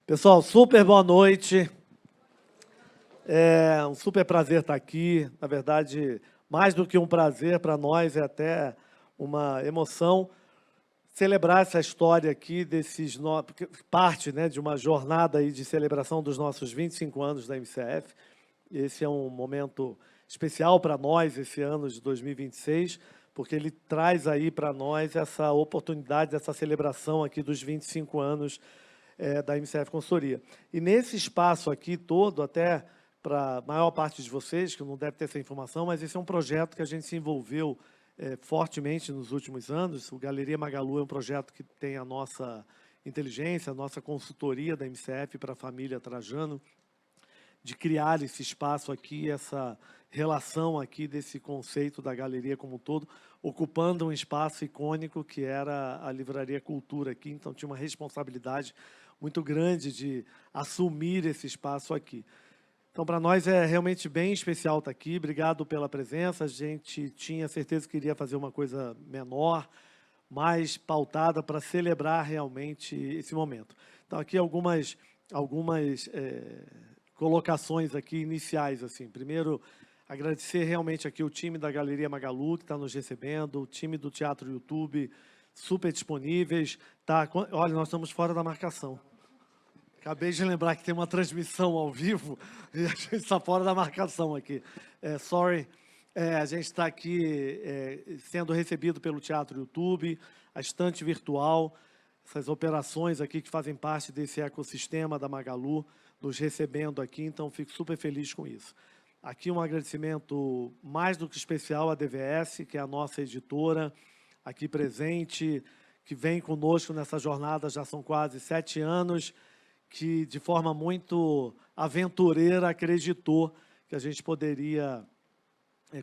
Pessoal, super boa noite. É um super prazer estar aqui. Na verdade, mais do que um prazer para nós, é até uma emoção celebrar essa história aqui porque parte, né, de uma jornada aí de celebração dos nossos 25 anos da MCF. Esse é um momento especial para nós, esse ano de 2026, porque ele traz aí para nós essa oportunidade, essa celebração aqui dos 25 anos da MCF Consultoria. E nesse espaço aqui todo, até para a maior parte de vocês, que não deve ter essa informação, mas esse é um projeto que a gente se envolveu fortemente nos últimos anos. O Galeria Magalu é um projeto que tem a nossa inteligência, a nossa consultoria da MCF para a família Trajano, de criar esse espaço aqui, essa relação aqui desse conceito da galeria como um todo, ocupando um espaço icônico que era a Livraria Cultura aqui, então tinha uma responsabilidade muito grande de assumir esse espaço aqui. Então, para nós é realmente bem especial estar aqui, obrigado pela presença, a gente tinha certeza que iria fazer uma coisa menor, mais pautada para celebrar realmente esse momento. Então, aqui algumas colocações aqui iniciais, assim. Primeiro, agradecer realmente aqui o time da Galeria Magalu, que está nos recebendo, o time do Teatro YouTube, super disponíveis. Tá? Olha, nós estamos fora da marcação. Acabei de lembrar que tem uma transmissão ao vivo e a gente está fora da marcação aqui. Sorry. A gente está aqui sendo recebido pelo Teatro YouTube, a estante virtual, essas operações aqui que fazem parte desse ecossistema da Magalu, nos recebendo aqui, então fico super feliz com isso. Aqui um agradecimento mais do que especial à DVS, que é a nossa editora, aqui presente, que vem conosco nessa jornada, já são quase 7 anos, que de forma muito aventureira acreditou que a gente poderia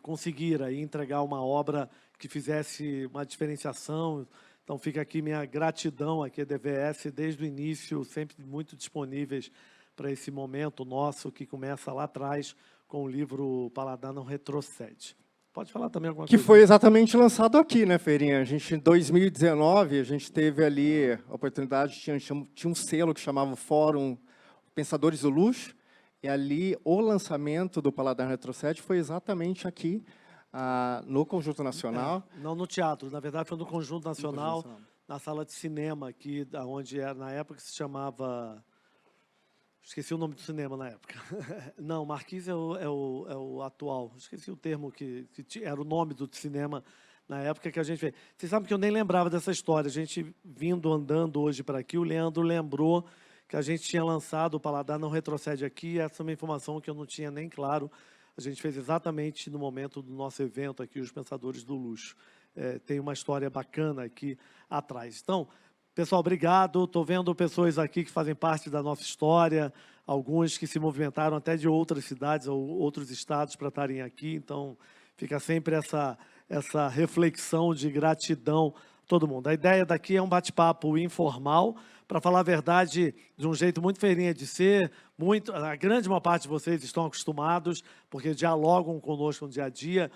conseguir aí entregar uma obra que fizesse uma diferenciação. Então fica aqui minha gratidão aqui à DVS, desde o início, sempre muito disponíveis para esse momento nosso que começa lá atrás com o livro Paladar Não Retrocede. Pode falar também alguma coisa? Que foi exatamente lançado aqui, né, Feirinha? A gente, em 2019, a gente teve ali a oportunidade, tinha um selo que chamava Fórum Pensadores do Luxo, e ali o lançamento do Paladar Não Retrocede foi exatamente aqui, no Conjunto Nacional. Não no teatro, na verdade foi no Conjunto Nacional, na sala de cinema aqui, onde era, na época se chamava... Esqueci o nome do cinema na época. Não, Marquise é o atual. Esqueci o termo que era o nome do cinema na época que a gente fez. Vocês sabem que eu nem lembrava dessa história. A gente andando hoje para aqui, o Leandro lembrou que a gente tinha lançado o Paladar Não Retrocede aqui. Essa é uma informação que eu não tinha nem claro. A gente fez exatamente no momento do nosso evento aqui, os Pensadores do Luxo. Tem uma história bacana aqui atrás. Então, pessoal, obrigado. Estou vendo pessoas aqui que fazem parte da nossa história, alguns que se movimentaram até de outras cidades ou outros estados para estarem aqui. Então, fica sempre essa reflexão de gratidão a todo mundo. A ideia daqui é um bate-papo informal, para falar a verdade, de um jeito muito feirinha de ser. A grande maior parte de vocês estão acostumados, porque dialogam conosco no dia a dia.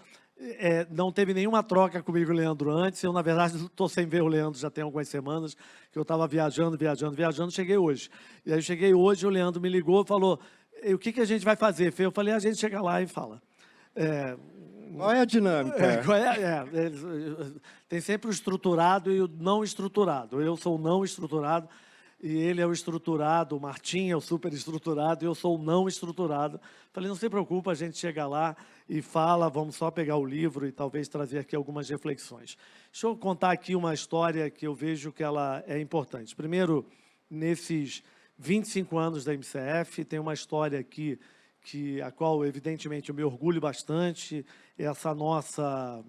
Não teve nenhuma troca comigo e o Leandro antes. Eu, na verdade, estou sem ver o Leandro já tem algumas semanas, que eu estava viajando, cheguei hoje. E aí eu cheguei hoje, o Leandro me ligou e falou, o que a gente vai fazer, Fê? Eu falei, a gente chega lá e fala. Qual é a dinâmica? Tem sempre o estruturado e o não estruturado. Eu sou o não estruturado, e ele é o estruturado, o Martim é o super estruturado, e eu sou o não estruturado. Falei, não se preocupa, a gente chega lá e fala, vamos só pegar o livro e talvez trazer aqui algumas reflexões. Deixa eu contar aqui uma história que eu vejo que ela é importante. Primeiro, nesses 25 anos da MCF, tem uma história aqui a qual, evidentemente, eu me orgulho bastante, essa nossa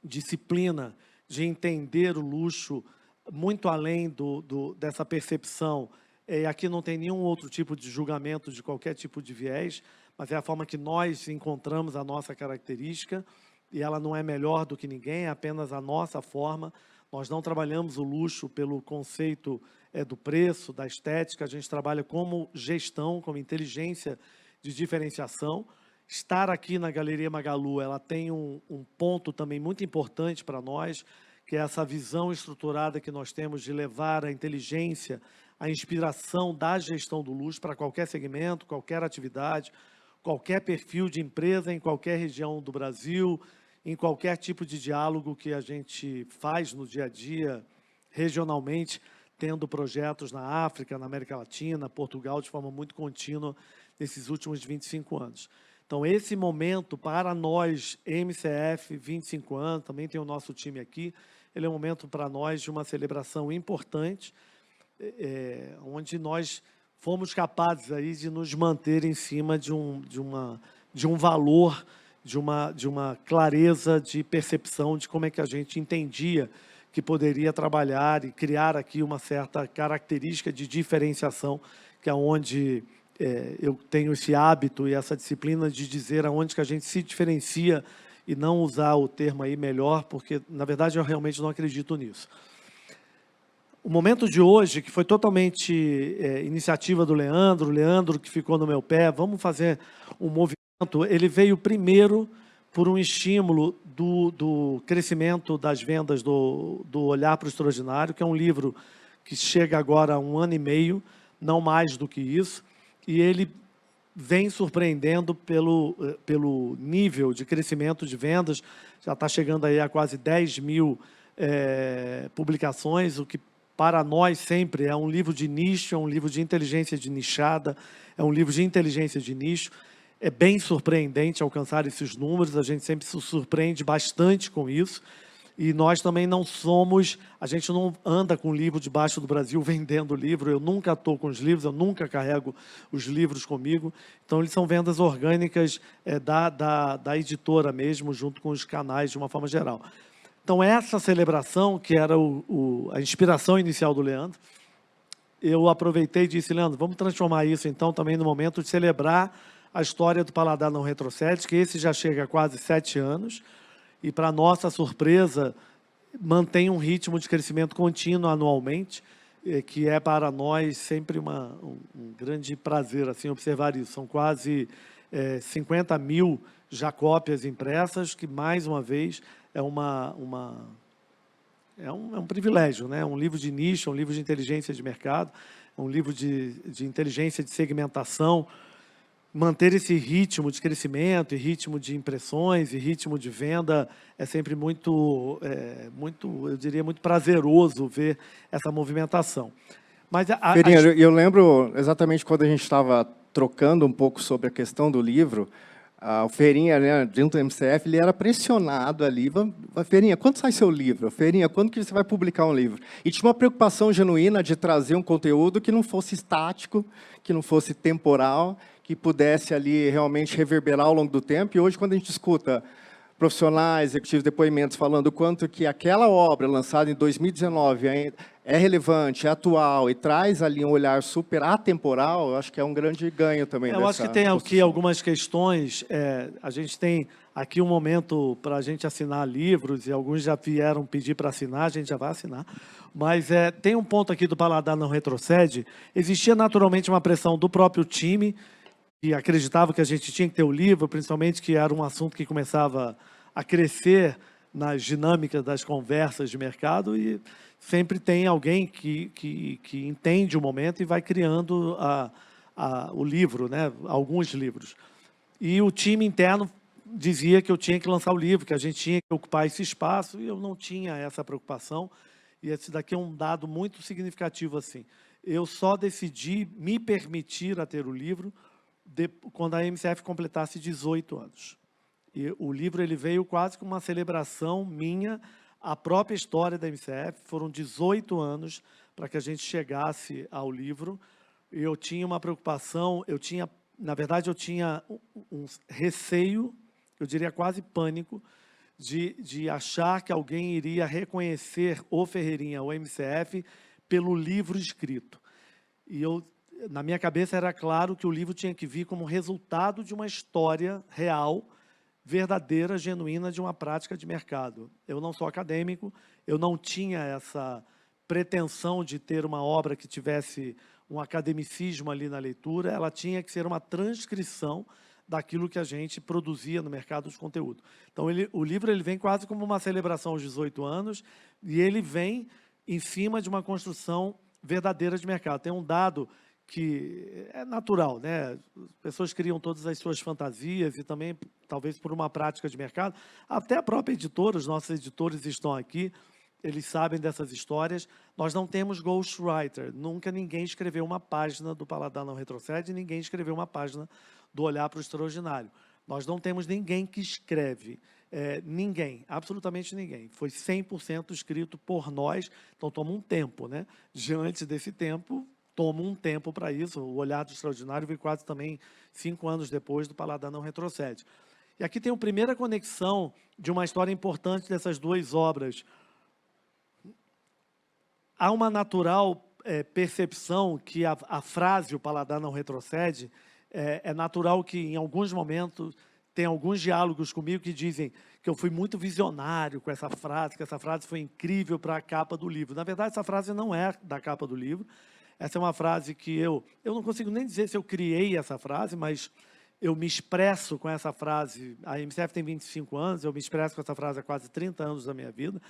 disciplina de entender o luxo muito além dessa percepção. Aqui não tem nenhum outro tipo de julgamento de qualquer tipo de viés, mas é a forma que nós encontramos a nossa característica, e ela não é melhor do que ninguém, é apenas a nossa forma. Nós não trabalhamos o luxo pelo conceito do preço, da estética, a gente trabalha como gestão, como inteligência de diferenciação. Estar aqui na Galeria Magalu, ela tem um ponto também muito importante para nós, que é essa visão estruturada que nós temos de levar a inteligência a inspiração da gestão do luxo para qualquer segmento, qualquer atividade, qualquer perfil de empresa em qualquer região do Brasil, em qualquer tipo de diálogo que a gente faz no dia a dia, regionalmente, tendo projetos na África, na América Latina, Portugal, de forma muito contínua nesses últimos 25 anos. Então, esse momento, para nós, MCF, 25 anos, também tem o nosso time aqui, ele é um momento para nós de uma celebração importante, onde nós fomos capazes aí de nos manter em cima de um valor, de uma clareza de percepção de como é que a gente entendia que poderia trabalhar e criar aqui uma certa característica de diferenciação, que é onde eu tenho esse hábito e essa disciplina de dizer aonde que a gente se diferencia e não usar o termo aí melhor, porque, na verdade, eu realmente não acredito nisso. O momento de hoje, que foi totalmente iniciativa do Leandro que ficou no meu pé, vamos fazer um movimento, ele veio primeiro por um estímulo do crescimento das vendas do Olhar para o Extraordinário, que é um livro que chega agora a 1 ano e meio, não mais do que isso, e ele vem surpreendendo pelo nível de crescimento de vendas, já está chegando aí a quase 10 mil publicações, o que para nós sempre é um livro de nicho, é um livro de inteligência de nichada, é um livro de inteligência de nicho. É bem surpreendente alcançar esses números, a gente sempre se surpreende bastante com isso. E nós também não somos, a gente não anda com livro debaixo do Brasil vendendo livro, eu nunca estou com os livros, eu nunca carrego os livros comigo. Então, eles são vendas orgânicas da editora mesmo, junto com os canais de uma forma geral. Então, essa celebração, que era a inspiração inicial do Leandro, eu aproveitei e disse, Leandro, vamos transformar isso, então, também no momento de celebrar a história do Paladar Não Retrocede, que esse já chega a quase 7 anos, e, para nossa surpresa, mantém um ritmo de crescimento contínuo anualmente, que é para nós sempre um grande prazer assim, observar isso. São quase 50 mil já cópias impressas, que, mais uma vez, é um privilégio, né? Um livro de nicho, um livro de inteligência de mercado, um livro de inteligência de segmentação. Manter esse ritmo de crescimento, e ritmo de impressões, e ritmo de venda é sempre muito, eu diria, muito prazeroso ver essa movimentação. Mas Ferinha, eu lembro exatamente quando a gente estava trocando um pouco sobre a questão do livro, o Ferinha, né, dentro do MCF, ele era pressionado ali. Ferinha, quando sai seu livro? Ferinha, quando que você vai publicar um livro? E tinha uma preocupação genuína de trazer um conteúdo que não fosse estático, que não fosse temporal, que pudesse ali realmente reverberar ao longo do tempo. E hoje, quando a gente escuta profissionais, executivos, depoimentos falando o quanto que aquela obra lançada em 2019 é relevante, é atual e traz ali um olhar super atemporal, eu acho que é um grande ganho também. Eu acho que tem aqui algumas questões. A gente tem aqui um momento para a gente assinar livros, e alguns já vieram pedir para assinar, a gente já vai assinar. Mas tem um ponto aqui do Paladar Não Retrocede. Existia naturalmente uma pressão do próprio time, que acreditava que a gente tinha que ter o livro, principalmente que era um assunto que começava a crescer nas dinâmicas das conversas de mercado, e sempre tem alguém que entende o momento e vai criando o livro, né? Alguns livros. E o time interno dizia que eu tinha que lançar o livro, que a gente tinha que ocupar esse espaço, e eu não tinha essa preocupação. E esse daqui é um dado muito significativo assim. Eu só decidi me permitir a ter o livro quando a MCF completasse 18 anos. E o livro ele veio quase como uma celebração minha, a própria história da MCF. Foram 18 anos para que a gente chegasse ao livro. E eu tinha uma preocupação, na verdade, eu tinha um receio, eu diria quase pânico, de achar que alguém iria reconhecer o Ferreirinha, o MCF, pelo livro escrito. E na minha cabeça era claro que o livro tinha que vir como resultado de uma história real, verdadeira, genuína, de uma prática de mercado. Eu não sou acadêmico, eu não tinha essa pretensão de ter uma obra que tivesse um academicismo ali na leitura, ela tinha que ser uma transcrição daquilo que a gente produzia no mercado de conteúdo. Então, o livro ele vem quase como uma celebração aos 18 anos, e ele vem em cima de uma construção verdadeira de mercado. Tem um dado que é natural, né? As pessoas criam todas as suas fantasias e também, talvez por uma prática de mercado. Até a própria editora, os nossos editores estão aqui, eles sabem dessas histórias. Nós não temos ghostwriter. Nunca ninguém escreveu uma página do Paladar Não Retrocede, ninguém escreveu uma página do Olhar para o Extraordinário. Nós não temos ninguém que escreve. Ninguém, absolutamente ninguém. Foi 100% escrito por nós, então toma um tempo, né? Diante desse tempo, toma um tempo para isso. O Olhar do Extraordinário veio quase também 5 anos depois do Paladar Não Retrocede. E aqui tem a primeira conexão de uma história importante dessas duas obras. Há uma natural percepção que a frase, o Paladar Não Retrocede, é natural que, em alguns momentos, tem alguns diálogos comigo que dizem que eu fui muito visionário com essa frase, que essa frase foi incrível para a capa do livro. Na verdade, essa frase não é da capa do livro. Essa é uma frase que eu não consigo nem dizer se eu criei essa frase, mas eu me expresso com essa frase. A MCF tem 25 anos, eu me expresso com essa frase há quase 30 anos da minha vida.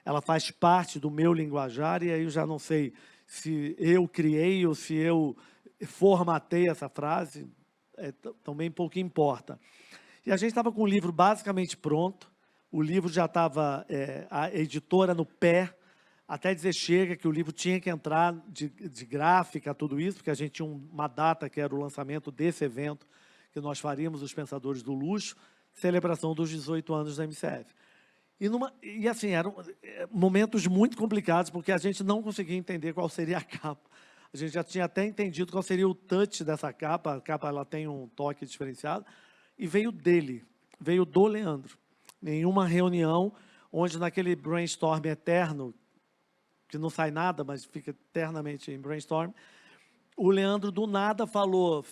Ela faz parte do meu linguajar, e aí eu já não sei se eu criei ou se eu formatei essa frase, também pouco importa. E a gente estava com o livro basicamente pronto, o livro já estava, a editora no pé, até dizer chega, que o livro tinha que entrar de gráfica, tudo isso, porque a gente tinha uma data que era o lançamento desse evento, que nós faríamos os Pensadores do Luxo, celebração dos 18 anos da MCF. E assim, eram momentos muito complicados, porque a gente não conseguia entender qual seria a capa. A gente já tinha até entendido qual seria o touch dessa capa. A capa ela tem um toque diferenciado. E veio dele, veio do Leandro. Em uma reunião, onde naquele brainstorm eterno, que não sai nada, mas fica eternamente em brainstorm, o Leandro do nada falou,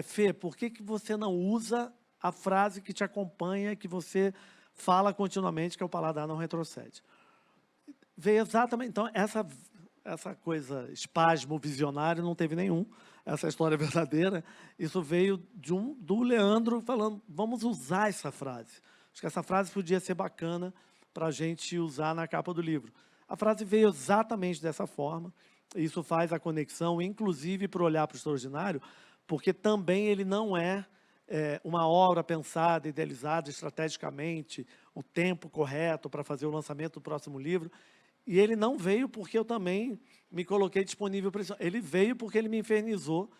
Fê, por que você não usa a frase que te acompanha, que você fala continuamente, que é o Paladar Não Retrocede? Veio exatamente, então, essa coisa, espasmo visionário, não teve nenhum. Essa história verdadeira, isso veio do Leandro falando, vamos usar essa frase. Acho que essa frase podia ser bacana para a gente usar na capa do livro. A frase veio exatamente dessa forma, isso faz a conexão, inclusive para Olhar para o Extraordinário, porque também ele não é uma obra pensada, idealizada estrategicamente, o tempo correto para fazer o lançamento do próximo livro. E ele não veio porque eu também me coloquei disponível para isso. Ele veio porque ele me infernizou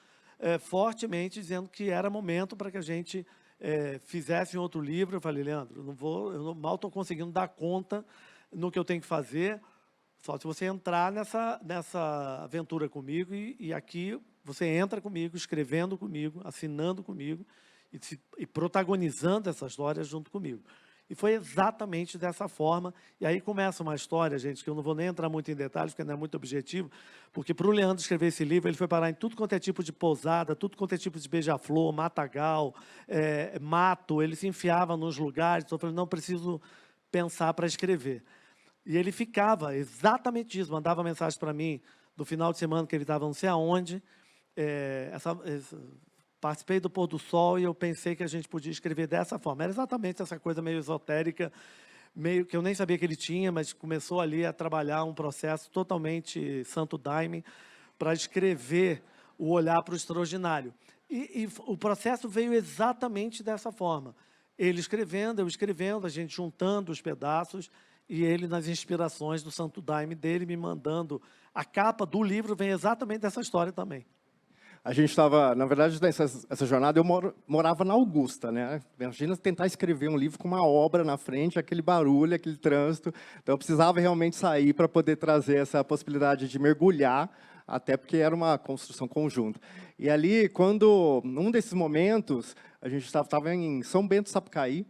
fortemente, dizendo que era momento para que a gente fizesse um outro livro. Eu falei, Leandro, eu mal estou conseguindo dar conta no que eu tenho que fazer, só se você entrar nessa aventura comigo, e aqui você entra comigo, escrevendo comigo, assinando comigo, e protagonizando essa história junto comigo. E foi exatamente dessa forma. E aí começa uma história, gente, que eu não vou nem entrar muito em detalhes, porque não é muito objetivo, porque para o Leandro escrever esse livro, ele foi parar em tudo quanto é tipo de pousada, tudo quanto é tipo de beija-flor, matagal, mato, ele se enfiava nos lugares, então eu falei, não preciso pensar para escrever. E ele ficava exatamente isso, mandava mensagem para mim no final de semana que ele estava não sei aonde, participei do Pôr do Sol e eu pensei que a gente podia escrever dessa forma. Era exatamente essa coisa meio esotérica, meio que eu nem sabia que ele tinha, mas começou ali a trabalhar um processo totalmente santo daime para escrever o Olhar para o Extraordinário. E o processo veio exatamente dessa forma. Ele escrevendo, eu escrevendo, a gente juntando os pedaços, e ele nas inspirações do santo daime dele me mandando. A capa do livro vem exatamente dessa história também. A gente estava, na verdade, essa jornada, eu morava na Augusta, né? Imagina tentar escrever um livro com uma obra na frente, aquele barulho, aquele trânsito. Então, eu precisava realmente sair para poder trazer essa possibilidade de mergulhar, até porque era uma construção conjunta. E ali, num desses momentos, a gente estava em São Bento, Sapucaí.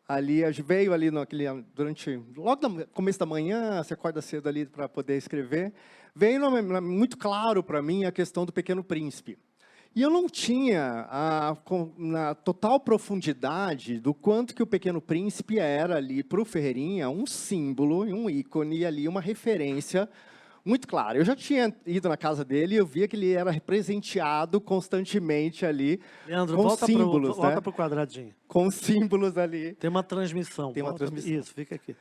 Ali, a gente veio ali logo no começo da manhã, você acorda cedo ali para poder escrever. Veio muito claro para mim a questão do Pequeno Príncipe. E eu não tinha na total profundidade do quanto que o Pequeno Príncipe era ali para o Ferreirinha um símbolo, um ícone ali, uma referência muito clara. Eu já tinha ido na casa dele e eu via que ele era presenteado constantemente ali, Leandro, com símbolos, né? Volta para o quadradinho. Com símbolos ali. Tem uma transmissão. Tem uma transmissão. Isso, fica aqui.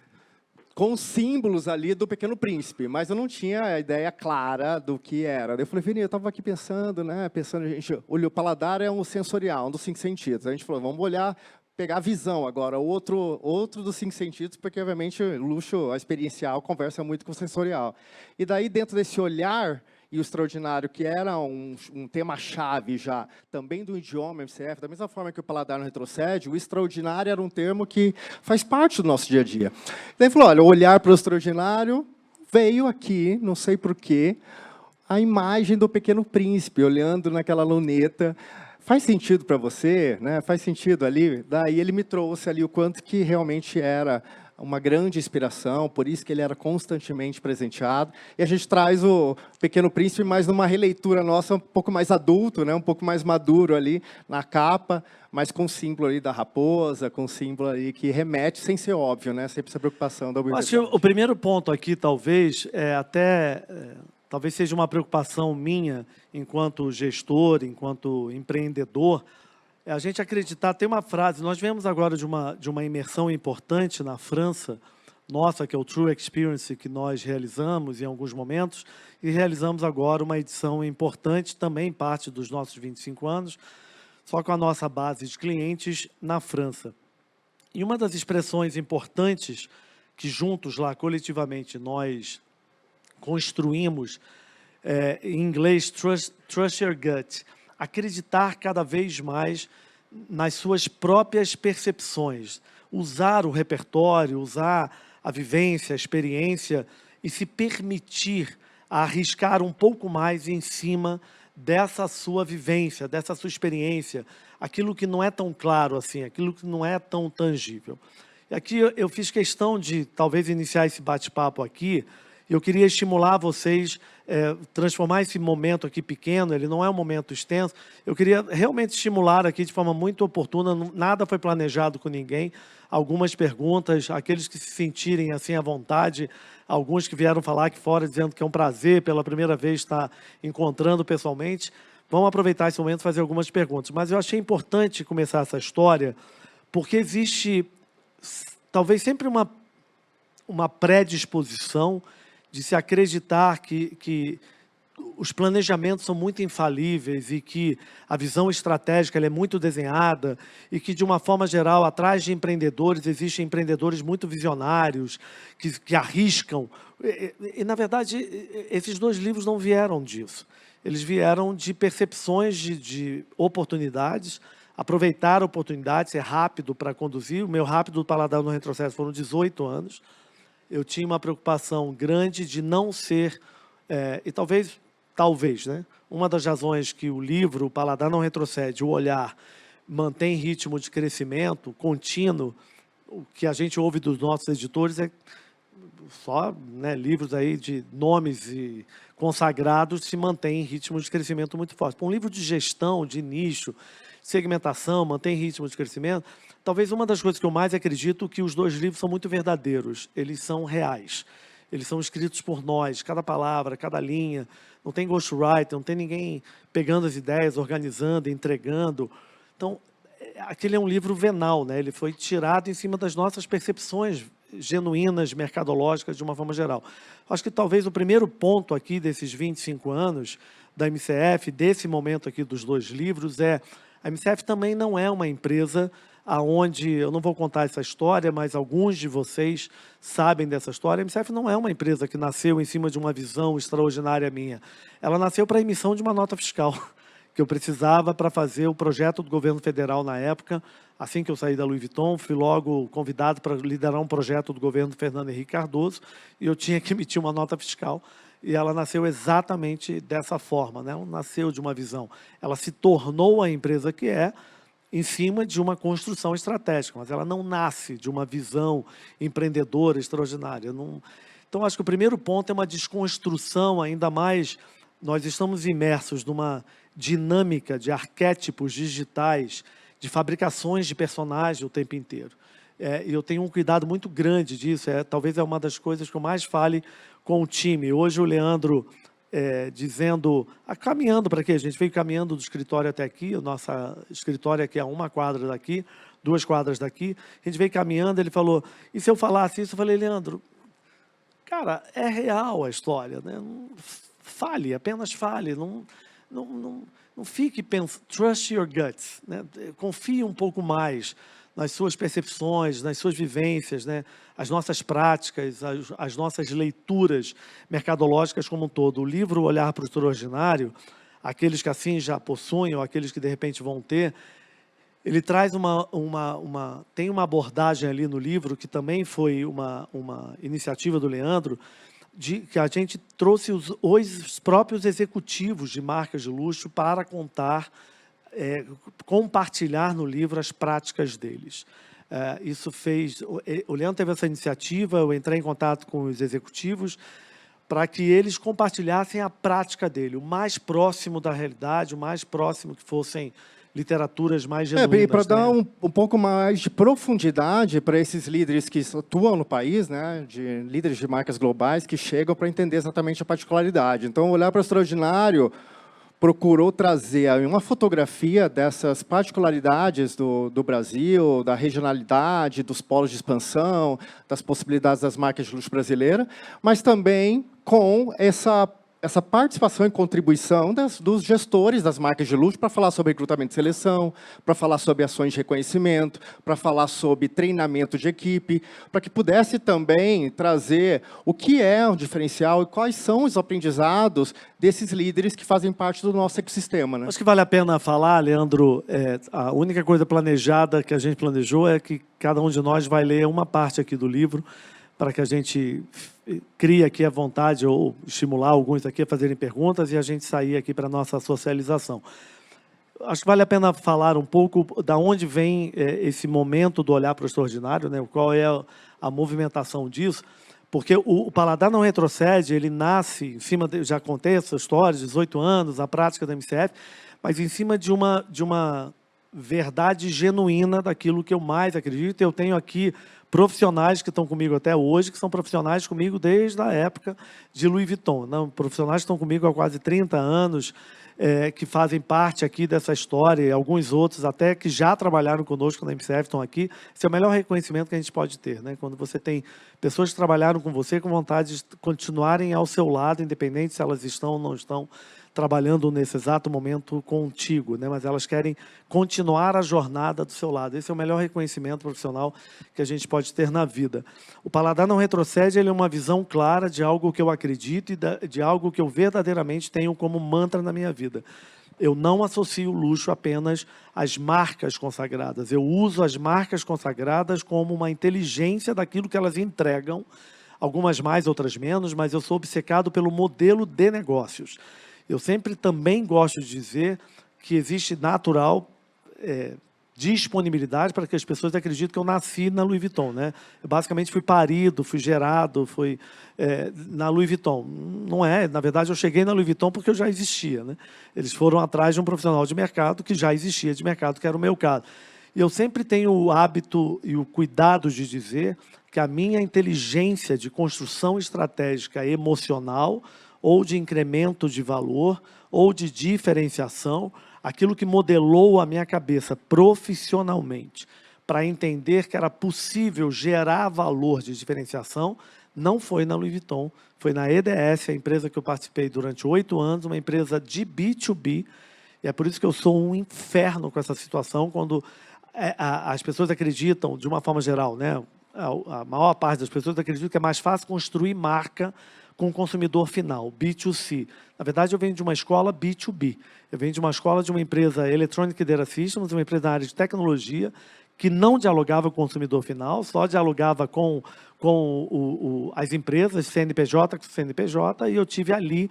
com símbolos ali do Pequeno Príncipe, mas eu não tinha a ideia clara do que era. Daí eu falei, Vini, eu estava aqui pensando, a gente, o paladar é um sensorial, um dos 5 sentidos. A gente falou, vamos olhar, pegar a visão agora, outro dos 5 sentidos, porque, obviamente, o luxo, a experiencial, conversa muito com o sensorial. E daí, dentro desse olhar, e o extraordinário, que era um tema-chave já, também do idioma MCF, da mesma forma que o paladar não retrocede, o extraordinário era um termo que faz parte do nosso dia a dia. Daí falou, olha, o olhar para o extraordinário veio aqui, não sei porquê, a imagem do Pequeno Príncipe, olhando naquela luneta. Faz sentido para você? Né? Faz sentido ali? Daí ele me trouxe ali o quanto que realmente era uma grande inspiração, por isso que ele era constantemente presenteado. E a gente traz o Pequeno Príncipe, mas numa releitura nossa um pouco mais adulto, né? Um pouco mais maduro ali na capa, mas com o símbolo ali da raposa, com o símbolo ali que remete, sem ser óbvio, né? Sempre essa preocupação da Acho que o primeiro ponto aqui, talvez, talvez seja uma preocupação minha, enquanto gestor, enquanto empreendedor, é a gente acreditar. Tem uma frase, nós viemos agora de uma imersão importante na França, nossa, que é o True Experience, que nós realizamos em alguns momentos, e realizamos agora uma edição importante, também parte dos nossos 25 anos, só com a nossa base de clientes na França. E uma das expressões importantes que juntos lá, coletivamente, nós construímos, em inglês, trust your gut, acreditar cada vez mais nas suas próprias percepções, usar o repertório, usar a vivência, a experiência e se permitir arriscar um pouco mais em cima dessa sua vivência, dessa sua experiência, aquilo que não é tão claro assim, aquilo que não é tão tangível. E aqui eu fiz questão de, talvez, iniciar esse bate-papo aqui. Eu queria estimular vocês, transformar esse momento aqui pequeno, ele não é um momento extenso, eu queria realmente estimular aqui de forma muito oportuna, nada foi planejado com ninguém, algumas perguntas, aqueles que se sentirem assim à vontade, alguns que vieram falar aqui fora dizendo que é um prazer pela primeira vez estar encontrando pessoalmente, vamos aproveitar esse momento e fazer algumas perguntas. Mas eu achei importante começar essa história, porque existe talvez sempre uma predisposição de se acreditar que os planejamentos são muito infalíveis e que a visão estratégica ela é muito desenhada e que, de uma forma geral, atrás de empreendedores, existem empreendedores muito visionários, que arriscam. E, na verdade, esses 2 livros não vieram disso. Eles vieram de percepções de oportunidades, aproveitar a oportunidade, ser rápido para conduzir. O meu rápido paladar no retrocesso foram 18 anos. Eu tinha uma preocupação grande de não ser, e talvez, né? Uma das razões que o livro, o Paladar Não Retrocede, o Olhar, mantém ritmo de crescimento contínuo, o que a gente ouve dos nossos editores é só, né, livros aí de nomes e consagrados se mantém em ritmo de crescimento muito forte. Para um livro de gestão, de nicho, segmentação, mantém ritmo de crescimento. Talvez uma das coisas que eu mais acredito é que os 2 livros são muito verdadeiros, eles são reais, eles são escritos por nós, cada palavra, cada linha, não tem ghostwriter, não tem ninguém pegando as ideias, organizando, entregando. Então, aquele é um livro venal, né? Ele foi tirado em cima das nossas percepções genuínas, mercadológicas, de uma forma geral. Acho que talvez o primeiro ponto aqui desses 25 anos da MCF, desse momento aqui dos 2 livros, a MCF também não é uma empresa aonde, eu não vou contar essa história, mas alguns de vocês sabem dessa história. A MCF não é uma empresa que nasceu em cima de uma visão extraordinária minha. Ela nasceu para a emissão de uma nota fiscal, que eu precisava para fazer o projeto do governo federal na época. Assim que eu saí da Louis Vuitton, fui logo convidado para liderar um projeto do governo Fernando Henrique Cardoso, e eu tinha que emitir uma nota fiscal. E ela nasceu exatamente dessa forma, né? Ela nasceu de uma visão. Ela se tornou a empresa que é, em cima de uma construção estratégica, mas ela não nasce de uma visão empreendedora extraordinária. Então, acho que o primeiro ponto é uma desconstrução, ainda mais, nós estamos imersos numa dinâmica de arquétipos digitais, de fabricações de personagens o tempo inteiro. E eu tenho um cuidado muito grande disso, talvez é uma das coisas que eu mais fale com o time. Hoje o Leandro caminhando para quê? A gente veio caminhando do escritório até aqui, o nosso escritório aqui é 1 quadra daqui, 2 quadras daqui, a gente veio caminhando, ele falou, e se eu falasse isso? Eu falei, Leandro, Cara, é real a história, né? Fale, apenas fale. Não fique pensando. Trust your guts, né? Confie um pouco mais nas suas percepções, nas suas vivências, né? As nossas práticas, as nossas leituras mercadológicas como um todo. O livro Olhar para o Extraordinário, aqueles que assim já possuem ou aqueles que de repente vão ter, ele traz tem uma abordagem ali no livro que também foi uma iniciativa do Leandro, que a gente trouxe os próprios executivos de marcas de luxo para compartilhar no livro as práticas deles. Isso fez... O Leandro teve essa iniciativa, eu entrei em contato com os executivos para que eles compartilhassem a prática dele, o mais próximo da realidade, o mais próximo que fossem literaturas mais genuínas. Para dar um pouco mais de profundidade para esses líderes que atuam no país, né, de líderes de marcas globais que chegam para entender exatamente a particularidade. Então, Olhar para o Extraordinário procurou trazer uma fotografia dessas particularidades do Brasil, da regionalidade, dos polos de expansão, das possibilidades das marcas de luxo brasileiras, mas também com essa participação e contribuição dos gestores das marcas de luxo para falar sobre recrutamento e seleção, para falar sobre ações de reconhecimento, para falar sobre treinamento de equipe, para que pudesse também trazer o que é o diferencial e quais são os aprendizados desses líderes que fazem parte do nosso ecossistema, né? Acho que vale a pena falar, Leandro, a única coisa planejada que a gente planejou é que cada um de nós vai ler uma parte aqui do livro, para que a gente crie aqui a vontade ou estimular alguns aqui a fazerem perguntas e a gente sair aqui para a nossa socialização. Acho que vale a pena falar um pouco da onde vem esse momento do olhar para o extraordinário, né? Qual é a movimentação disso, porque o Paladar Não Retrocede, ele nasce em cima, já contei essa história, 18 anos, a prática da MCF, mas em cima de uma verdade genuína daquilo que eu mais acredito. Eu tenho aqui profissionais que estão comigo até hoje, que são profissionais comigo desde a época de Louis Vuitton. Não, profissionais que estão comigo há quase 30 anos, que fazem parte aqui dessa história, e alguns outros até que já trabalharam conosco na MCF estão aqui. Esse é o melhor reconhecimento que a gente pode ter, né? Quando você tem pessoas que trabalharam com você com vontade de continuarem ao seu lado, independente se elas estão ou não estão trabalhando nesse exato momento contigo, né? Mas elas querem continuar a jornada do seu lado. Esse é o melhor reconhecimento profissional que a gente pode ter na vida. O Paladar Não Retrocede, ele é uma visão clara de algo que eu acredito e de algo que eu verdadeiramente tenho como mantra na minha vida. Eu não associo luxo apenas às marcas consagradas. Eu uso as marcas consagradas como uma inteligência daquilo que elas entregam, algumas mais, outras menos, mas eu sou obcecado pelo modelo de negócios. Eu sempre também gosto de dizer que existe natural disponibilidade para que as pessoas acreditem que eu nasci na Louis Vuitton, né? Eu basicamente fui parido, fui gerado, fui na Louis Vuitton. Não é, na verdade eu cheguei na Louis Vuitton porque eu já existia, né? Eles foram atrás de um profissional de mercado que já existia de mercado, que era o meu caso. E eu sempre tenho o hábito e o cuidado de dizer que a minha inteligência de construção estratégica emocional ou de incremento de valor, ou de diferenciação, aquilo que modelou a minha cabeça profissionalmente, para entender que era possível gerar valor de diferenciação, não foi na Louis Vuitton, foi na EDS, a empresa que eu participei durante 8 anos, uma empresa de B2B, e é por isso que eu sou um inferno com essa situação, quando as pessoas acreditam, de uma forma geral, né, a maior parte das pessoas acreditam que é mais fácil construir marca com o consumidor final, B2C. Na verdade, eu venho de uma escola B2B. Eu venho de uma escola de uma empresa Electronic Data Systems, uma empresa na área de tecnologia, que não dialogava com o consumidor final, só dialogava com as empresas, CNPJ com CNPJ, e eu tive ali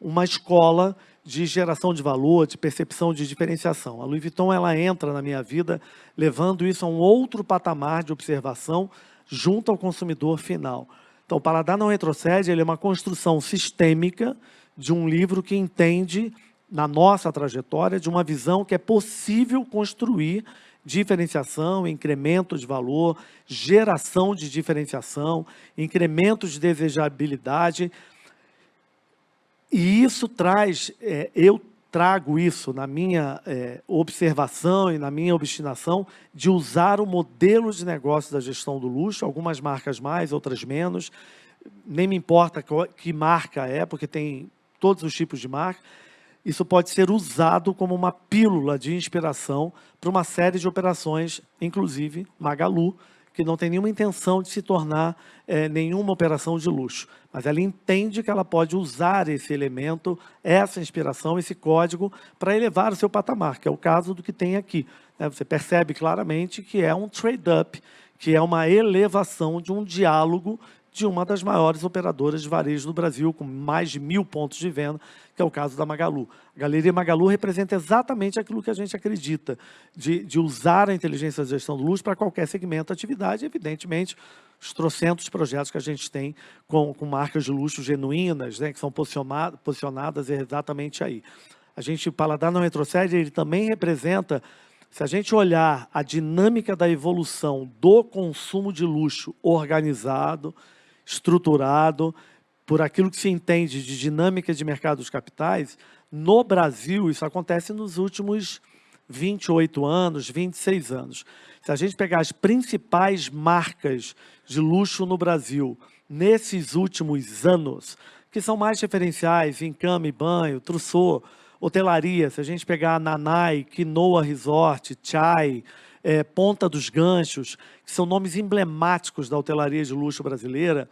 uma escola de geração de valor, de percepção de diferenciação. A Louis Vuitton, ela entra na minha vida levando isso a um outro patamar de observação junto ao consumidor final. Então, o Paladar Não Retrocede, ele é uma construção sistêmica de um livro que entende, na nossa trajetória, de uma visão que é possível construir diferenciação, incremento de valor, geração de diferenciação, incremento de desejabilidade. E isso traz, eu trago isso na minha observação e na minha obstinação de usar o modelo de negócio da gestão do luxo, algumas marcas mais, outras menos, nem me importa que marca é, porque tem todos os tipos de marca, isso pode ser usado como uma pílula de inspiração para uma série de operações, inclusive Magalu, que não tem nenhuma intenção de se tornar nenhuma operação de luxo. Mas ela entende que ela pode usar esse elemento, essa inspiração, esse código, para elevar o seu patamar, que é o caso do que tem aqui. Você percebe claramente que é um trade-up, que é uma elevação de um diálogo de uma das maiores operadoras de varejo do Brasil, com mais de 1.000 pontos de venda, que é o caso da Magalu. A Galeria Magalu representa exatamente aquilo que a gente acredita, de usar a inteligência de gestão do luxo para qualquer segmento de atividade, evidentemente, os trocentos projetos que a gente tem com marcas de luxo genuínas, né, que são posicionadas exatamente aí. O Paladar Não Retrocede, ele também representa, se a gente olhar a dinâmica da evolução do consumo de luxo organizado, estruturado, por aquilo que se entende de dinâmica de mercado dos capitais, no Brasil isso acontece nos últimos 28 anos, 26 anos. Se a gente pegar as principais marcas de luxo no Brasil, nesses últimos anos, que são mais referenciais em cama e banho, Trousseau, hotelaria, se a gente pegar Nanai, Quinoa Resort, Chai, Ponta dos Ganchos, que são nomes emblemáticos da hotelaria de luxo brasileira,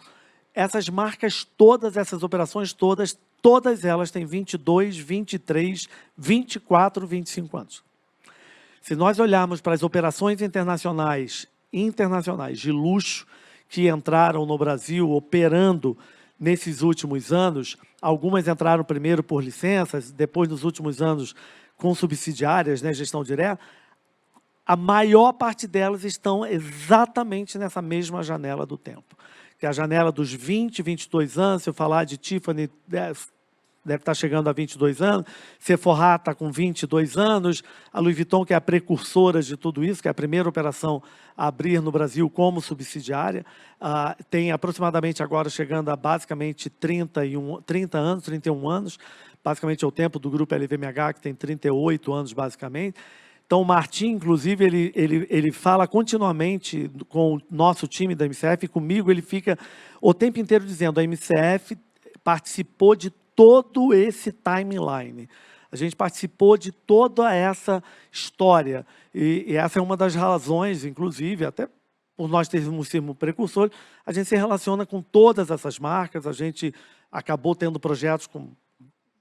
essas marcas todas, essas operações todas elas têm 22, 23, 24, 25 anos. Se nós olharmos para as operações internacionais de luxo que entraram no Brasil operando nesses últimos anos, algumas entraram primeiro por licenças, depois nos últimos anos com subsidiárias, né, gestão direta, a maior parte delas estão exatamente nessa mesma janela do tempo. Que é a janela dos 20, 22 anos, se eu falar de Tiffany, deve estar chegando a 22 anos, Sephora está com 22 anos, a Louis Vuitton, que é a precursora de tudo isso, que é a primeira operação a abrir no Brasil como subsidiária, tem aproximadamente agora chegando a basicamente 31 anos, basicamente é o tempo do grupo LVMH, que tem 38 anos basicamente. Então, o Martim, inclusive, ele fala continuamente com o nosso time da MCF, e comigo ele fica o tempo inteiro dizendo a MCF participou de todo esse timeline. A gente participou de toda essa história. E essa é uma das razões, inclusive, até por nós termos sido precursores, a gente se relaciona com todas essas marcas, a gente acabou tendo projetos com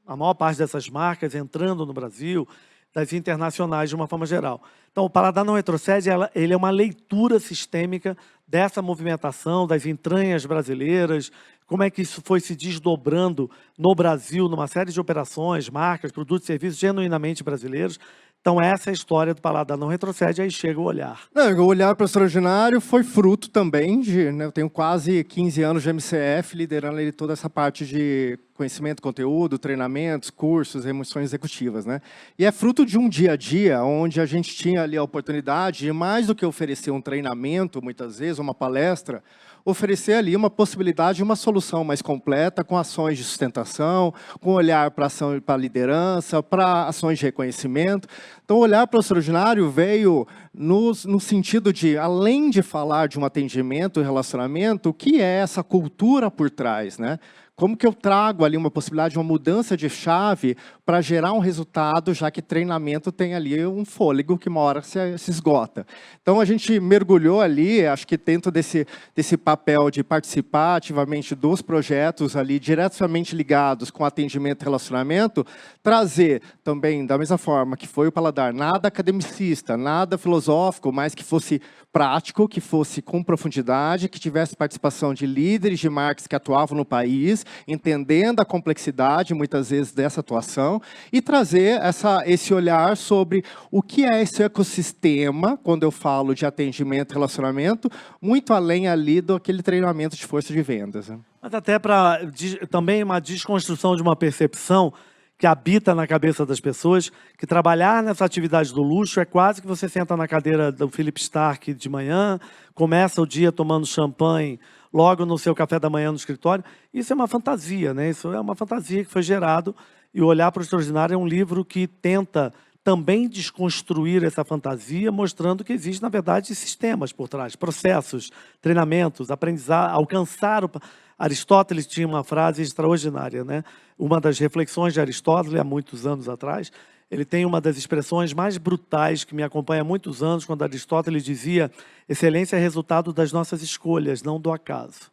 a maior parte dessas marcas entrando no Brasil, das internacionais de uma forma geral. Então, o Paladar Não Retrocede, ele é uma leitura sistêmica dessa movimentação, das entranhas brasileiras, como é que isso foi se desdobrando no Brasil, numa série de operações, marcas, produtos e serviços genuinamente brasileiros. Então, essa é a história do Paladar Não Retrocede, aí chega o olhar. O olhar para o extraordinário foi fruto também de... eu tenho quase 15 anos de MCF, liderando ele toda essa parte de conhecimento, conteúdo, treinamentos, cursos, remoções executivas, né? E é fruto de um dia a dia, onde a gente tinha ali a oportunidade de, mais do que oferecer um treinamento, muitas vezes, uma palestra, oferecer ali uma possibilidade de uma solução mais completa, com ações de sustentação, com olhar para ação, para liderança, para ações de reconhecimento. Então, olhar para o extraordinário veio no sentido de, além de falar de um atendimento e relacionamento, o que é essa cultura por trás, né? Como que eu trago ali uma possibilidade de uma mudança de chave para gerar um resultado, já que treinamento tem ali um fôlego que uma hora se esgota. Então, a gente mergulhou ali, acho que dentro desse papel de participar ativamente dos projetos ali, diretamente ligados com atendimento e relacionamento, trazer também, da mesma forma que foi o Paladar, nada academicista, nada filosófico, mas que fosse prático, que fosse com profundidade, que tivesse participação de líderes de marcas que atuavam no país, entendendo a complexidade, muitas vezes, dessa atuação, e trazer esse olhar sobre o que é esse ecossistema, quando eu falo de atendimento e relacionamento, muito além ali daquele treinamento de força de vendas, né? Mas até para também uma desconstrução de uma percepção que habita na cabeça das pessoas, que trabalhar nessa atividade do luxo é quase que você senta na cadeira do Philip Stark de manhã, começa o dia tomando champanhe, logo no seu café da manhã no escritório. Isso é uma fantasia, né? Isso é uma fantasia que foi gerado, e o Olhar para o Extraordinário é um livro que tenta também desconstruir essa fantasia, mostrando que existe, na verdade, sistemas por trás, processos, treinamentos, aprendizado, alcançar o... Aristóteles tinha uma frase extraordinária, né? Uma das reflexões de Aristóteles, há muitos anos atrás, ele tem uma das expressões mais brutais que me acompanha há muitos anos, quando Aristóteles dizia: excelência é resultado das nossas escolhas, não do acaso.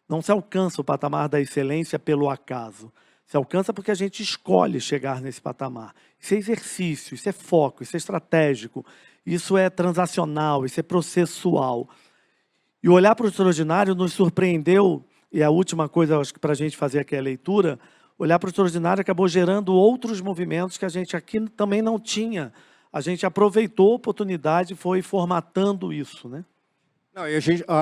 Não se alcança o patamar da excelência pelo acaso. Se alcança porque a gente escolhe chegar nesse patamar. Isso é exercício, isso é foco, isso é estratégico, isso é transacional, isso é processual. E olhar para o extraordinário nos surpreendeu, e a última coisa, acho que para a gente fazer aqui a leitura, olhar para o extraordinário acabou gerando outros movimentos que a gente aqui também não tinha. A gente aproveitou a oportunidade e foi formatando isso, né? Não, e